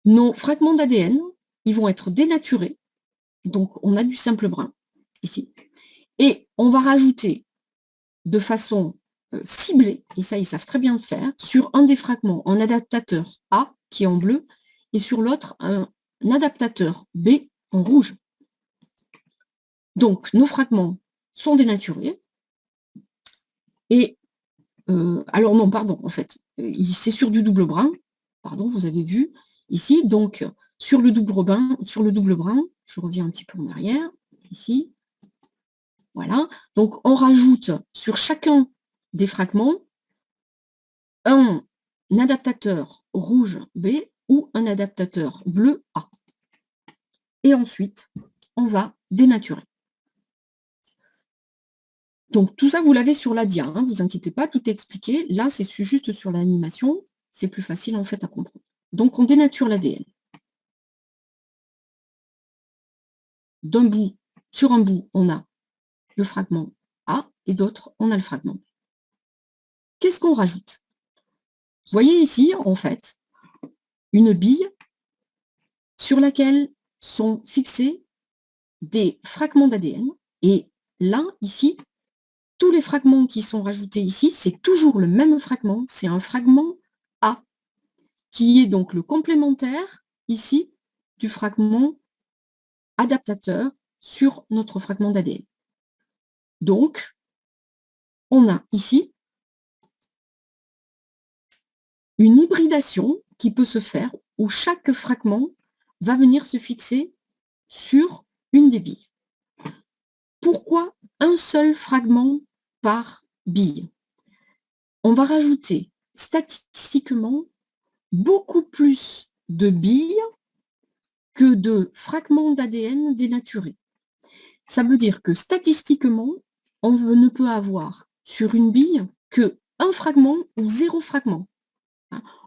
nos fragments d'ADN, ils vont être dénaturés, donc on a du simple brun, ici, et on va rajouter de façon ciblée, et ça, ils savent très bien le faire, sur un des fragments, un adaptateur A, qui est en bleu, et sur l'autre, un adaptateur B, en rouge. Donc, nos fragments sont dénaturés, et, alors non, pardon, en fait, c'est sur du double brun, pardon, vous avez vu, ici, donc, sur le double brun, je reviens un petit peu en arrière, ici, voilà, donc on rajoute sur chacun des fragments un adaptateur rouge B ou un adaptateur bleu A. Et ensuite, on va dénaturer. Donc tout ça, vous l'avez sur la dia, hein, vous inquiétez pas, tout est expliqué. Là, c'est juste sur l'animation, c'est plus facile en fait à comprendre. Donc on dénature l'ADN. D'un bout, sur un bout, on a le fragment A et d'autres, on a le fragment B. Qu'est-ce qu'on rajoute? Vous voyez ici, en fait, une bille sur laquelle sont fixés des fragments d'ADN. Et là, ici, tous les fragments qui sont rajoutés ici, c'est toujours le même fragment, c'est un fragment A, qui est donc le complémentaire, ici, du fragment adaptateur sur notre fragment d'ADN. Donc, on a ici une hybridation qui peut se faire où chaque fragment va venir se fixer sur une des billes. Pourquoi un seul fragment par bille? On va rajouter statistiquement beaucoup plus de billes que de fragments d'ADN dénaturés. Ça veut dire que statistiquement, on ne peut avoir sur une bille que un fragment ou 0 fragment.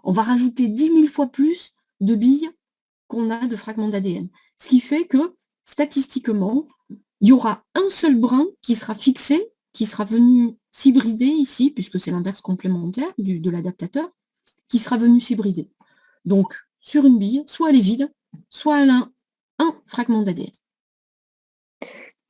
On va rajouter 10 000 fois plus de billes qu'on a de fragments d'ADN. Ce qui fait que, statistiquement, il y aura un seul brin qui sera fixé, qui sera venu s'hybrider ici, puisque c'est l'inverse complémentaire de l'adaptateur, qui sera venu s'hybrider. Donc, sur une bille, soit elle est vide, soit elle a un fragment d'ADN.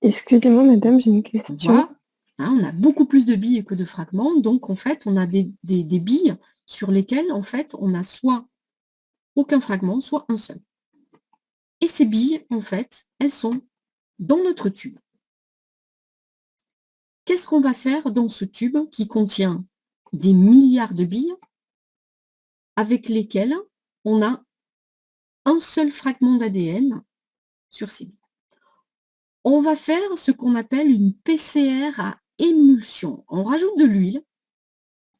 Excusez-moi, madame, j'ai une question. Voilà. On a beaucoup plus de billes que de fragments, donc en fait, on a des billes sur lesquelles, en fait, on a soit aucun fragment, soit un seul. Et ces billes, en fait, elles sont dans notre tube. Qu'est-ce qu'on va faire dans ce tube qui contient des milliards de billes avec lesquelles on a un seul fragment d'ADN sur ces billes? On va faire ce qu'on appelle une PCR à émulsion. On rajoute de l'huile.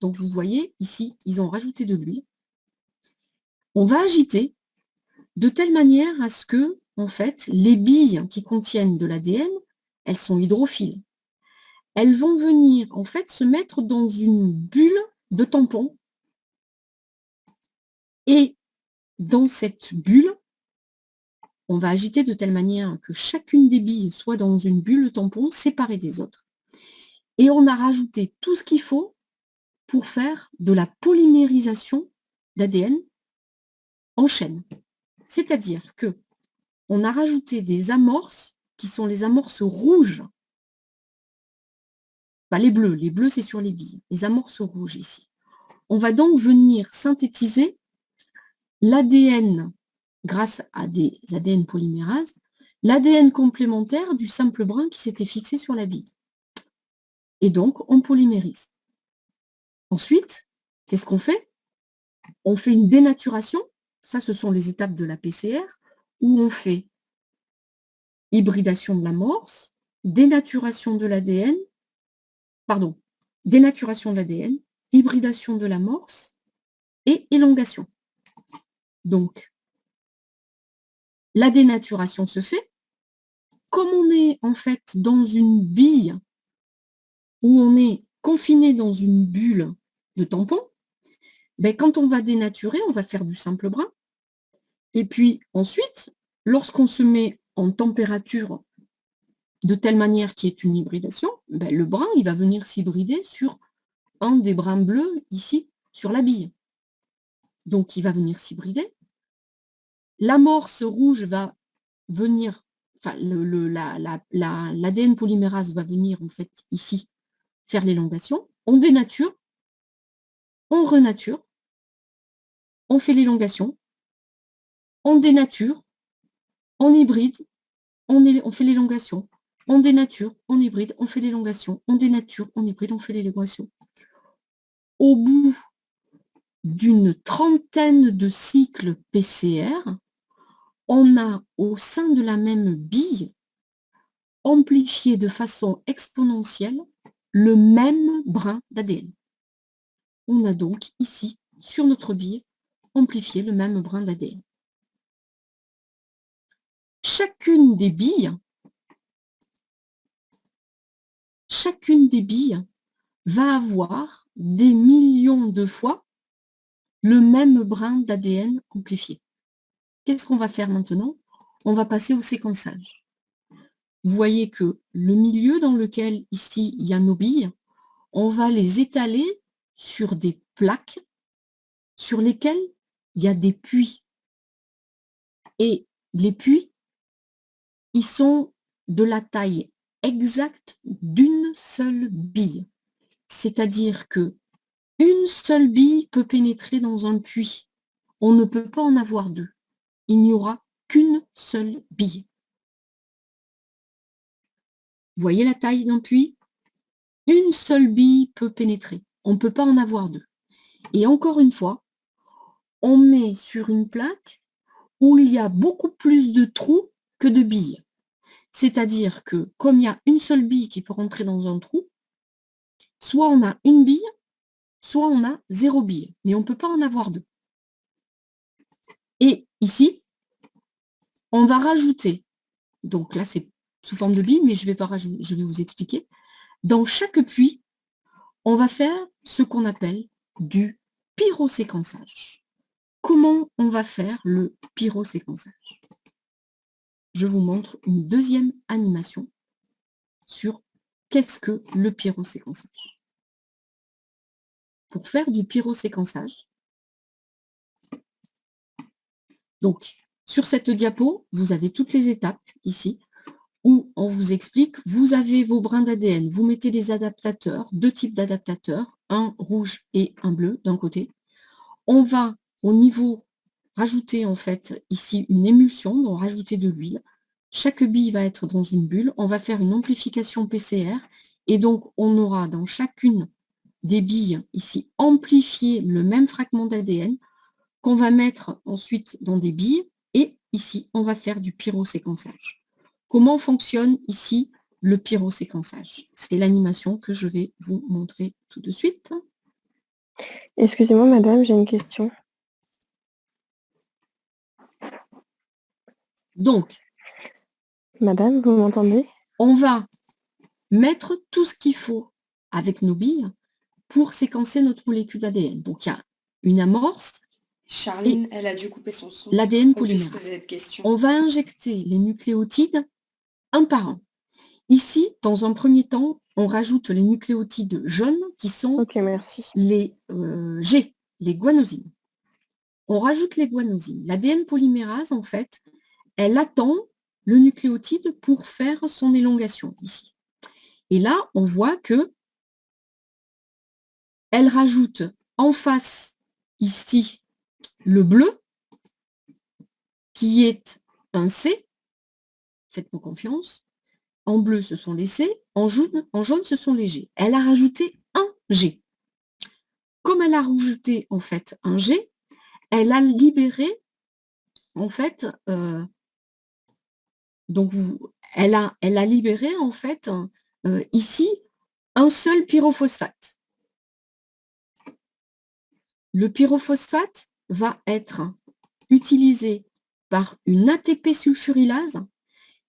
Donc, vous voyez, ici, ils ont rajouté de l'huile. On va agiter de telle manière à ce que, en fait, les billes qui contiennent de l'ADN, elles sont hydrophiles. Elles vont venir, en fait, se mettre dans une bulle de tampon. Et dans cette bulle, on va agiter de telle manière que chacune des billes soit dans une bulle tampon séparée des autres. Et on a rajouté tout ce qu'il faut pour faire de la polymérisation d'ADN en chaîne. C'est-à-dire que on a rajouté des amorces qui sont les amorces rouges. Pas les bleus c'est sur les billes, les amorces rouges ici. On va donc venir synthétiser l'ADN grâce à des ADN polymérases, l'ADN complémentaire du simple brin qui s'était fixé sur la bille. Et donc, on polymérise. Ensuite, qu'est-ce qu'on fait? On fait une dénaturation. Ça, ce sont les étapes de la PCR, où on fait hybridation de l'amorce, dénaturation de l'ADN, dénaturation de l'ADN, hybridation de l'amorce et élongation. Donc, la dénaturation se fait. Comme on est en fait dans une bille où on est confiné dans une bulle de tampon, ben, quand on va dénaturer, on va faire du simple brun. Et puis ensuite, lorsqu'on se met en température de telle manière qu'il y ait une hybridation, ben, le brun, il va venir s'hybrider sur un des brins bleus ici, sur la bille. Donc, il va venir s'hybrider. L'amorce rouge va venir, enfin, l'ADN polymérase va venir, en fait, ici, faire l'élongation. On dénature, on renature, on fait l'élongation, on dénature, on hybride, on fait l'élongation, on dénature, on hybride, on fait l'élongation, on dénature, on hybride, on fait l'élongation. Au bout d'une trentaine de cycles PCR, on a au sein de la même bille amplifié de façon exponentielle le même brin d'ADN. On a donc ici, sur notre bille, amplifié le même brin d'ADN. Chacune des billes va avoir des millions de fois le même brin d'ADN amplifié. Qu'est-ce qu'on va faire maintenant? On va passer au séquençage. Vous voyez que le milieu dans lequel, ici, il y a nos billes, on va les étaler sur des plaques sur lesquelles il y a des puits. Et les puits, ils sont de la taille exacte d'une seule bille. C'est-à-dire que une seule bille peut pénétrer dans un puits. On ne peut pas en avoir deux. Il n'y aura qu'une seule bille. Vous voyez la taille d'un puits? Une seule bille peut pénétrer. On ne peut pas en avoir deux. Et encore une fois, on met sur une plaque où il y a beaucoup plus de trous que de billes. C'est-à-dire que comme il y a une seule bille qui peut rentrer dans un trou, soit on a une bille, soit on a 0 bille, mais on ne peut pas en avoir deux. Et ici, on va rajouter, donc là c'est sous forme de bille, mais je vais vous expliquer. Dans chaque puits, on va faire ce qu'on appelle du pyroséquençage. Comment on va faire le pyroséquençage? Je vous montre une deuxième animation sur qu'est-ce que le pyroséquençage. Pour faire du pyroséquençage, donc sur cette diapo, vous avez toutes les étapes ici où on vous explique, vous avez vos brins d'ADN, vous mettez les adaptateurs, deux types d'adaptateurs, un rouge et un bleu d'un côté. On va au niveau rajouter en fait ici une émulsion, donc rajouter de l'huile. Chaque bille va être dans une bulle. On va faire une amplification PCR et donc on aura dans chacune des billes ici amplifié le même fragment d'ADN qu'on va mettre ensuite dans des billes et ici on va faire du pyroséquençage. Comment fonctionne ici le pyroséquençage? C'est l'animation que je vais vous montrer tout de suite. Excusez-moi, madame, j'ai une question. Donc, Madame, vous m'entendez? on va mettre tout ce qu'il faut avec nos billes pour séquencer notre molécule d'ADN. Donc, il y a une amorce. Charline, elle a dû couper son son. L'ADN On puisse polymérase. poser cette question. On va injecter les nucléotides un par un. Ici, dans un premier temps, on rajoute les nucléotides jaunes qui sont les G, les guanosines. On rajoute les guanosines. L'ADN polymérase, en fait, elle attend le nucléotide pour faire son élongation ici. Et là, on voit que elle rajoute en face ici le bleu, qui est un C, faites-moi confiance. En bleu, ce sont les C, en jaune, ce sont les G. Elle a rajouté un G. Comme elle a rajouté en fait un G, elle a libéré en fait, donc elle a libéré en fait ici un seul pyrophosphate. Le pyrophosphate va être utilisé par une ATP sulfurylase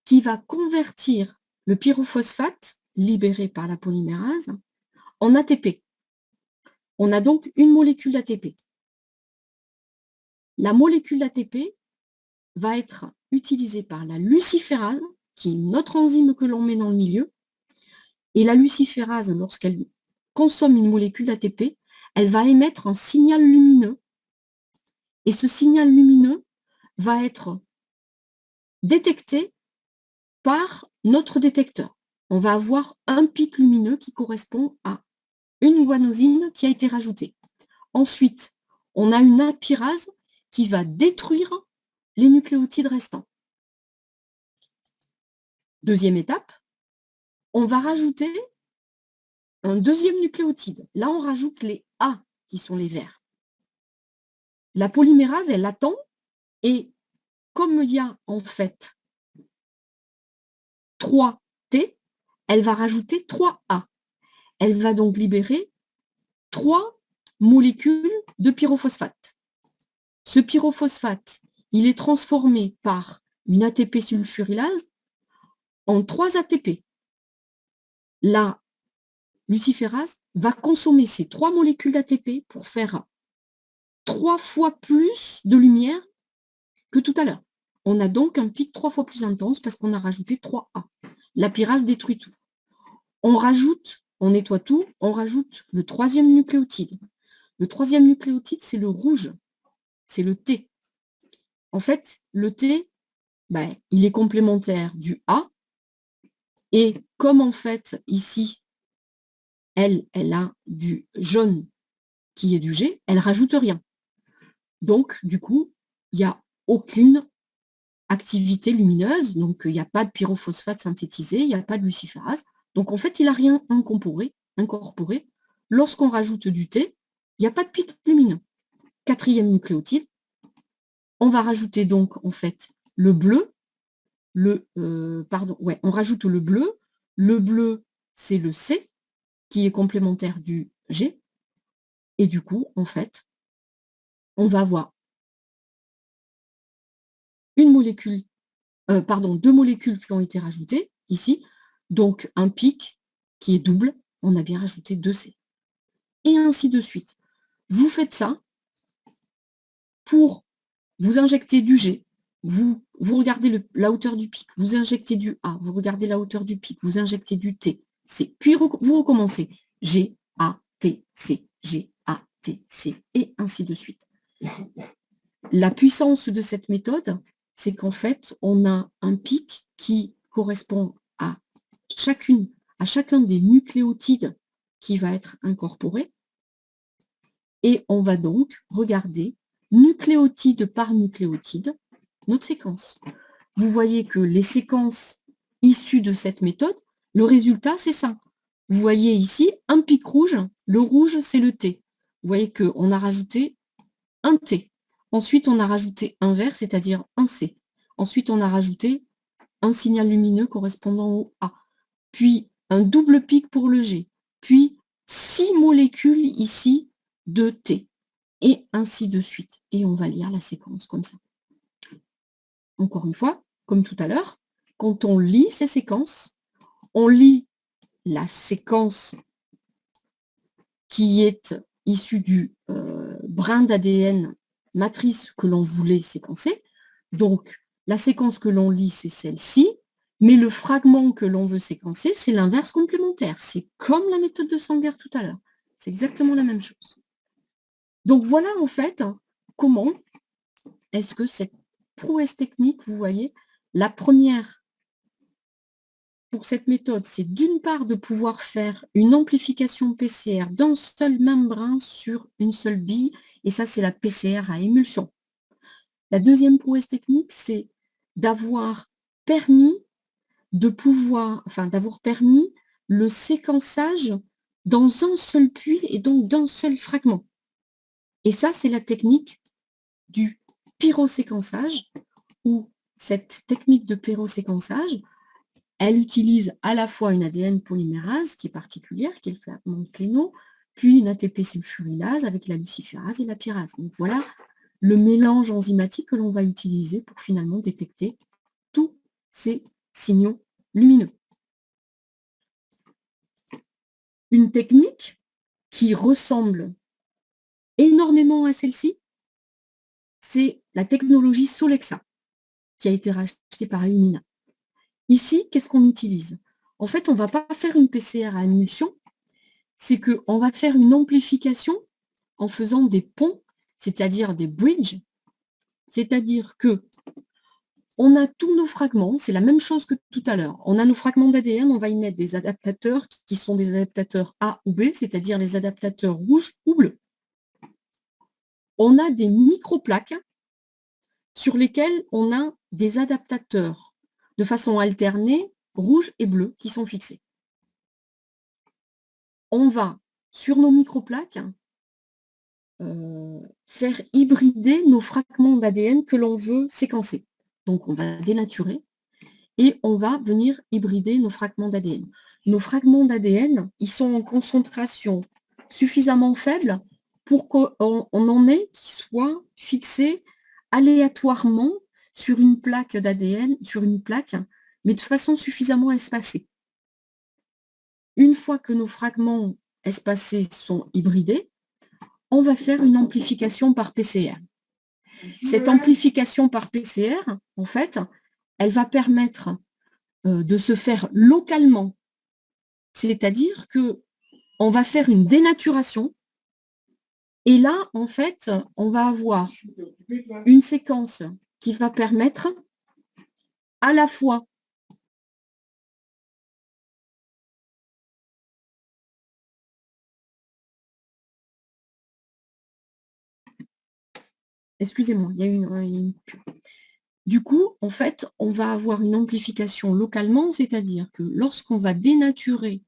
qui va convertir le pyrophosphate libérée par la polymérase en ATP. On a donc une molécule d'ATP. La molécule d'ATP va être utilisée par la luciférase, qui est notre enzyme que l'on met dans le milieu. Et la luciférase, lorsqu'elle consomme une molécule d'ATP, elle va émettre un signal lumineux. Et ce signal lumineux va être détecté par notre détecteur. On va avoir un pic lumineux qui correspond à une guanosine qui a été rajoutée. Ensuite, on a une apirase qui va détruire les nucléotides restants. Deuxième étape, on va rajouter un deuxième nucléotide. Là, on rajoute les A, qui sont les verts. La polymérase, elle attend, et comme il y a en fait 3 T, elle va rajouter 3 A. Elle va donc libérer 3 molécules de pyrophosphate. Ce pyrophosphate, il est transformé par une ATP sulfurylase en 3 ATP. La luciférase va consommer ces 3 molécules d'ATP pour faire 3 fois plus de lumière que tout à l'heure. On a donc un pic 3 fois plus intense parce qu'on a rajouté 3A. L'apirase détruit tout. On rajoute, on nettoie tout, on rajoute le troisième nucléotide. Le troisième nucléotide, c'est le rouge, c'est le T. En fait, le T, il est complémentaire du A, et comme en fait, ici, elle a du jaune qui est du G, elle ne rajoute rien. Donc, du coup, il n'y a aucune activité lumineuse, donc il n'y a pas de pyrophosphate synthétisé, il n'y a pas de luciférase. Donc, en fait, il n'a rien incorporé. Lorsqu'on rajoute du T, il n'y a pas de pic lumineux. Quatrième nucléotide, on va rajouter donc, en fait, le bleu. On rajoute le bleu. Le bleu, c'est le C, qui est complémentaire du G. Et du coup, en fait, on va avoir deux molécules qui ont été rajoutées ici, donc un pic qui est double, on a bien rajouté 2C. Et ainsi de suite. Vous faites ça pour vous injecter du G, vous regardez la hauteur du pic, vous injectez du A, vous regardez la hauteur du pic, vous injectez du T, puis vous recommencez. G, A, T, C, G, A, T, C, et ainsi de suite. La puissance de cette méthode, c'est qu'en fait, on a un pic qui correspond à chacun des nucléotides qui va être incorporé, et on va donc regarder nucléotide par nucléotide notre séquence. Vous voyez que les séquences issues de cette méthode, le résultat, c'est ça. Vous voyez ici un pic rouge, le rouge, c'est le T. Vous voyez qu'on a rajouté un T. Ensuite, on a rajouté un vert, c'est-à-dire un C. Ensuite, on a rajouté un signal lumineux correspondant au A. Puis, un double pic pour le G. Puis, 6 molécules ici de T. Et ainsi de suite. Et on va lire la séquence comme ça. Encore une fois, comme tout à l'heure, quand on lit ces séquences, on lit la séquence qui est issue du brin d'ADN matrice que l'on voulait séquencer. Donc, la séquence que l'on lit, c'est celle-ci, mais le fragment que l'on veut séquencer, c'est l'inverse complémentaire. C'est comme la méthode de Sanger tout à l'heure. C'est exactement la même chose. Donc, voilà en fait comment est-ce que cette prouesse technique, vous voyez, la première pour cette méthode, c'est d'une part de pouvoir faire une amplification PCR d'un seul membran sur une seule bille, et ça, c'est la PCR à émulsion. La deuxième prouesse technique, c'est d'avoir permis le séquençage dans un seul puits et donc d'un seul fragment. Et ça, c'est la technique du pyroséquençage, où cette technique de pyroséquençage, elle utilise à la fois une ADN polymérase qui est particulière, qui est le fragment Cléno, puis une ATP sulfurylase avec la luciférase et la pyrase. Donc voilà le mélange enzymatique que l'on va utiliser pour finalement détecter tous ces signaux lumineux. une technique qui ressemble énormément à celle-ci, c'est la technologie Solexa, qui a été rachetée par Illumina. Ici, qu'est-ce qu'on utilise? En fait, on ne va pas faire une PCR à émulsion, c'est qu'on va faire une amplification en faisant des ponts, c'est-à-dire des bridges, c'est-à-dire que on a tous nos fragments, c'est la même chose que tout à l'heure. On a nos fragments d'ADN, on va y mettre des adaptateurs qui sont des adaptateurs A ou B, c'est-à-dire les adaptateurs rouges ou bleus. On a des microplaques sur lesquelles on a des adaptateurs de façon alternée, rouge et bleu, qui sont fixés. On va, sur nos microplaques, faire hybrider nos fragments d'ADN que l'on veut séquencer. Donc, on va dénaturer et on va venir hybrider nos fragments d'ADN. Nos fragments d'ADN, ils sont en concentration suffisamment faible pour qu'on en ait qui soient fixés aléatoirement sur une plaque d'ADN, sur une plaque, mais de façon suffisamment espacée. Une fois que nos fragments espacés sont hybridés, on va faire une amplification par PCR. Cette amplification par PCR, en fait, elle va permettre de se faire localement. C'est-à-dire qu'on va faire une dénaturation et là, en fait, on va avoir une séquence qui va permettre à la fois excusez-moi, il y a une... Du coup, en fait, on va avoir une amplification localement, c'est-à-dire que lorsqu'on va dénaturer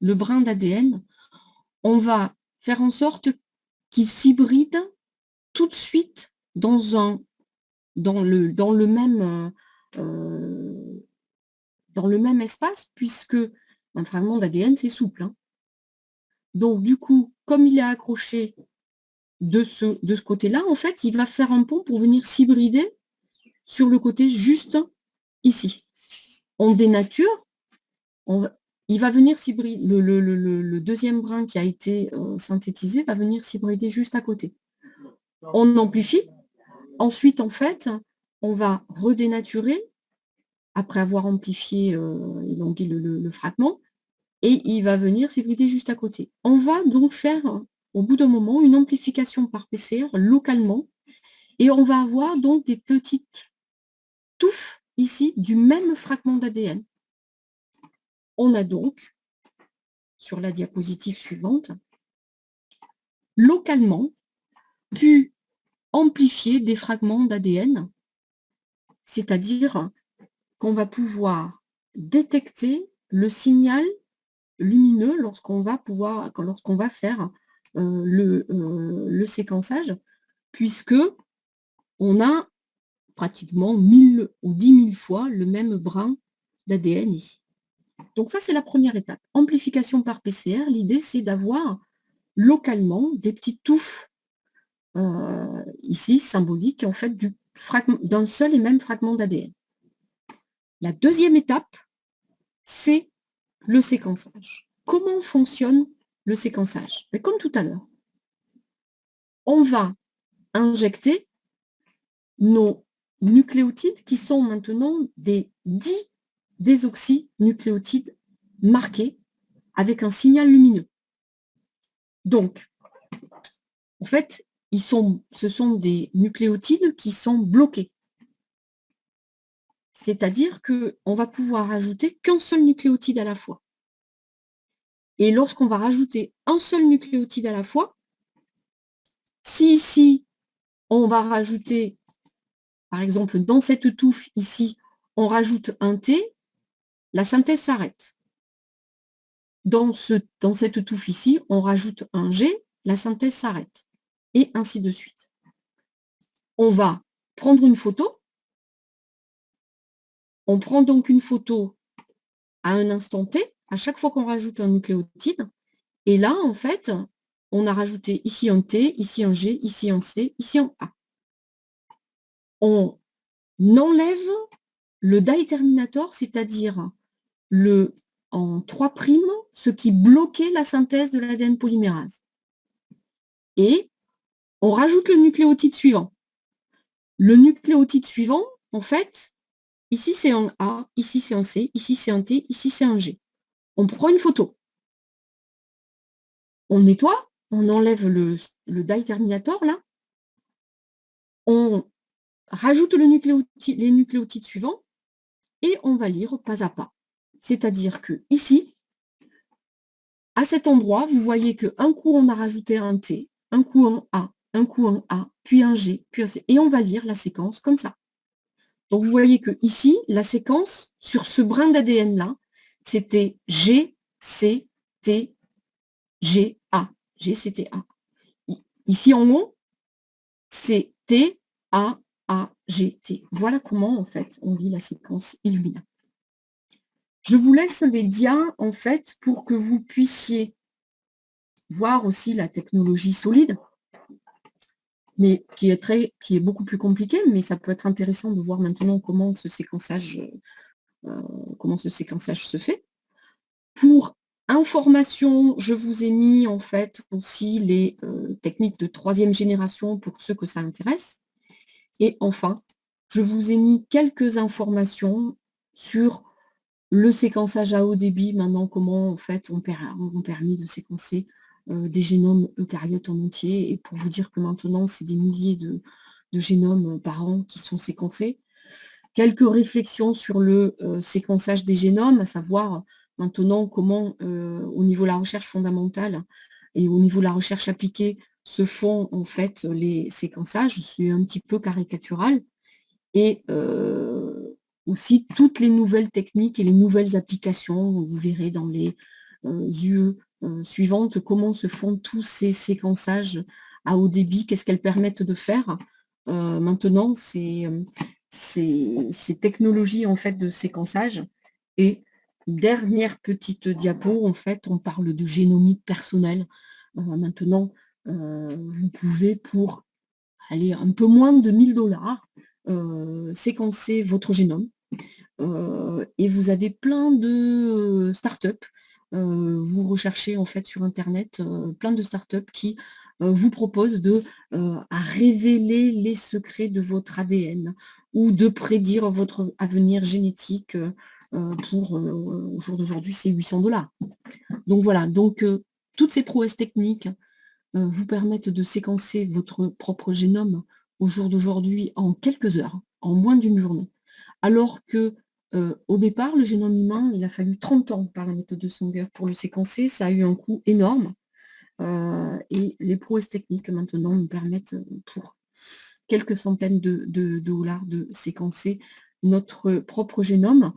le brin d'ADN, on va faire en sorte qu'il s'hybride tout de suite dans le même espace, puisque un fragment d'ADN, c'est souple. Hein. Donc, du coup, comme il est accroché de ce côté-là, en fait, il va faire un pont pour venir s'hybrider sur le côté juste ici. On dénature, il va venir s'hybrider, le deuxième brin qui a été synthétisé va venir s'hybrider juste à côté. On amplifie. Ensuite, en fait, on va redénaturer après avoir amplifié élongué le fragment et il va venir s'hybrider juste à côté. On va donc faire, au bout d'un moment, une amplification par PCR localement et on va avoir donc des petites touffes ici du même fragment d'ADN. On a donc, sur la diapositive suivante, localement pu amplifier des fragments d'ADN, c'est-à-dire qu'on va pouvoir détecter le signal lumineux lorsqu'on va faire le séquençage, puisque on a pratiquement 1000 ou 10 000 fois le même brin d'ADN ici. Donc ça, c'est la première étape. Amplification par PCR, l'idée, c'est d'avoir localement des petites touffes ici, symboliques, en fait, d'un seul et même fragment d'ADN. La deuxième étape, c'est le séquençage. Comment fonctionne le séquençage? Mais comme tout à l'heure, on va injecter nos nucléotides qui sont maintenant des 10 désoxynucléotides marqués avec un signal lumineux. Donc, en fait, ce sont des nucléotides qui sont bloqués. C'est-à-dire qu'on va pouvoir ajouter qu'un seul nucléotide à la fois. Et lorsqu'on va rajouter un seul nucléotide à la fois, si ici, on va rajouter, par exemple, dans cette touffe ici, on rajoute un T, la synthèse s'arrête. Dans cette touffe ici, on rajoute un G, la synthèse s'arrête. Et ainsi de suite. On va prendre une photo. On prend donc une photo à un instant T, à chaque fois qu'on rajoute un nucléotide. Et là, en fait, on a rajouté ici un T, ici un G, ici un C, ici un A. On enlève le die terminator, c'est-à-dire en 3' ce qui bloquait la synthèse de l'ADN polymérase. Et on rajoute le nucléotide suivant. Le nucléotide suivant, en fait, ici c'est un A, ici c'est un C, ici c'est un T, ici c'est un G. On prend une photo. On nettoie, on enlève le dye terminator là. On rajoute les nucléotides suivants et on va lire pas à pas. C'est-à-dire que ici, à cet endroit, vous voyez qu'un coup on a rajouté un T, un coup un A, un coup un A, puis un G, puis un C. Et on va lire la séquence comme ça. Donc vous voyez que ici, la séquence sur ce brin d'ADN là, c'était G, C, T, G, A. G, C, T, A. Ici en haut, c'est T, A, A, G, T. Voilà comment en fait on lit la séquence Illumina. Je vous laisse les dias en fait pour que vous puissiez voir aussi la technologie solide, mais qui est beaucoup plus compliquée, mais ça peut être intéressant de voir maintenant comment ce séquençage se fait. Pour information, je vous ai mis en fait aussi les techniques de 3e génération pour ceux que ça intéresse. Et enfin, je vous ai mis quelques informations sur le séquençage à haut débit, maintenant comment en fait on permis de séquencer des génomes eucaryotes en entier, et pour vous dire que maintenant c'est des milliers de génomes par an qui sont séquencés. Quelques réflexions sur le séquençage des génomes, à savoir maintenant comment au niveau de la recherche fondamentale et au niveau de la recherche appliquée se font en fait les séquençages. C'est un petit peu caricatural. Et aussi toutes les nouvelles techniques et les nouvelles applications. Vous verrez dans les UE suivantes comment se font tous ces séquençages à haut débit, qu'est-ce qu'elles permettent de faire. Maintenant, ces technologies en fait de séquençage. Et dernière petite diapo, en fait, on parle de génomique personnelle. Maintenant, vous pouvez pour aller un peu moins de 1000 $, séquencer votre génome. Et vous avez plein de startups. Vous recherchez en fait sur Internet plein de startups qui vous proposent à révéler les secrets de votre ADN ou de prédire votre avenir génétique pour, au jour d'aujourd'hui, c'est 800 $. Donc voilà, donc toutes ces prouesses techniques vous permettent de séquencer votre propre génome au jour d'aujourd'hui en quelques heures, en moins d'une journée. Alors que au départ, le génome humain, il a fallu 30 ans par la méthode de Sanger pour le séquencer. Ça a eu un coût énorme. Et les prouesses techniques maintenant nous permettent pour quelques centaines de dollars de séquencer notre propre génome.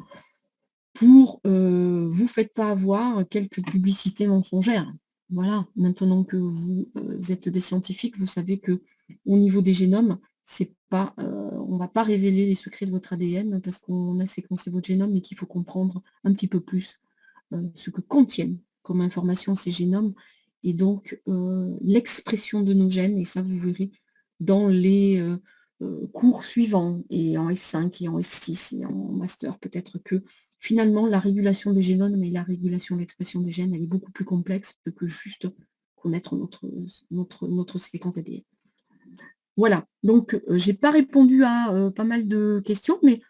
Pour vous faites pas avoir quelques publicités mensongères. Voilà, maintenant que vous êtes des scientifiques, vous savez que au niveau des génomes, c'est pas, on ne va pas révéler les secrets de votre ADN parce qu'on a séquencé votre génome et qu'il faut comprendre un petit peu plus ce que contiennent comme information ces génomes et donc l'expression de nos gènes, et ça vous verrez dans les cours suivants et en S5 et en S6 et en master, peut-être que finalement la régulation des génomes et la régulation de l'expression des gènes, elle est beaucoup plus complexe que juste connaître notre séquence ADN. Voilà, donc j'ai pas répondu à pas mal de questions, mais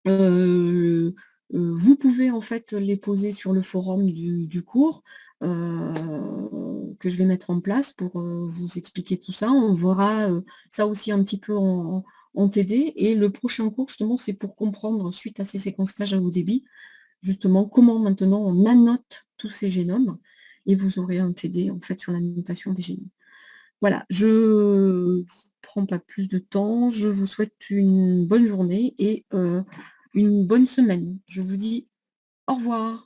vous pouvez en fait les poser sur le forum du cours que je vais mettre en place pour vous expliquer tout ça. On verra ça aussi un petit peu en TD. Et le prochain cours, justement, c'est pour comprendre, suite à ces séquençages à haut débit, justement, comment maintenant on annote tous ces génomes. Et vous aurez un TD en fait sur l'annotation des génomes. Voilà, je ne prends pas plus de temps. Je vous souhaite une bonne journée et une bonne semaine. Je vous dis au revoir.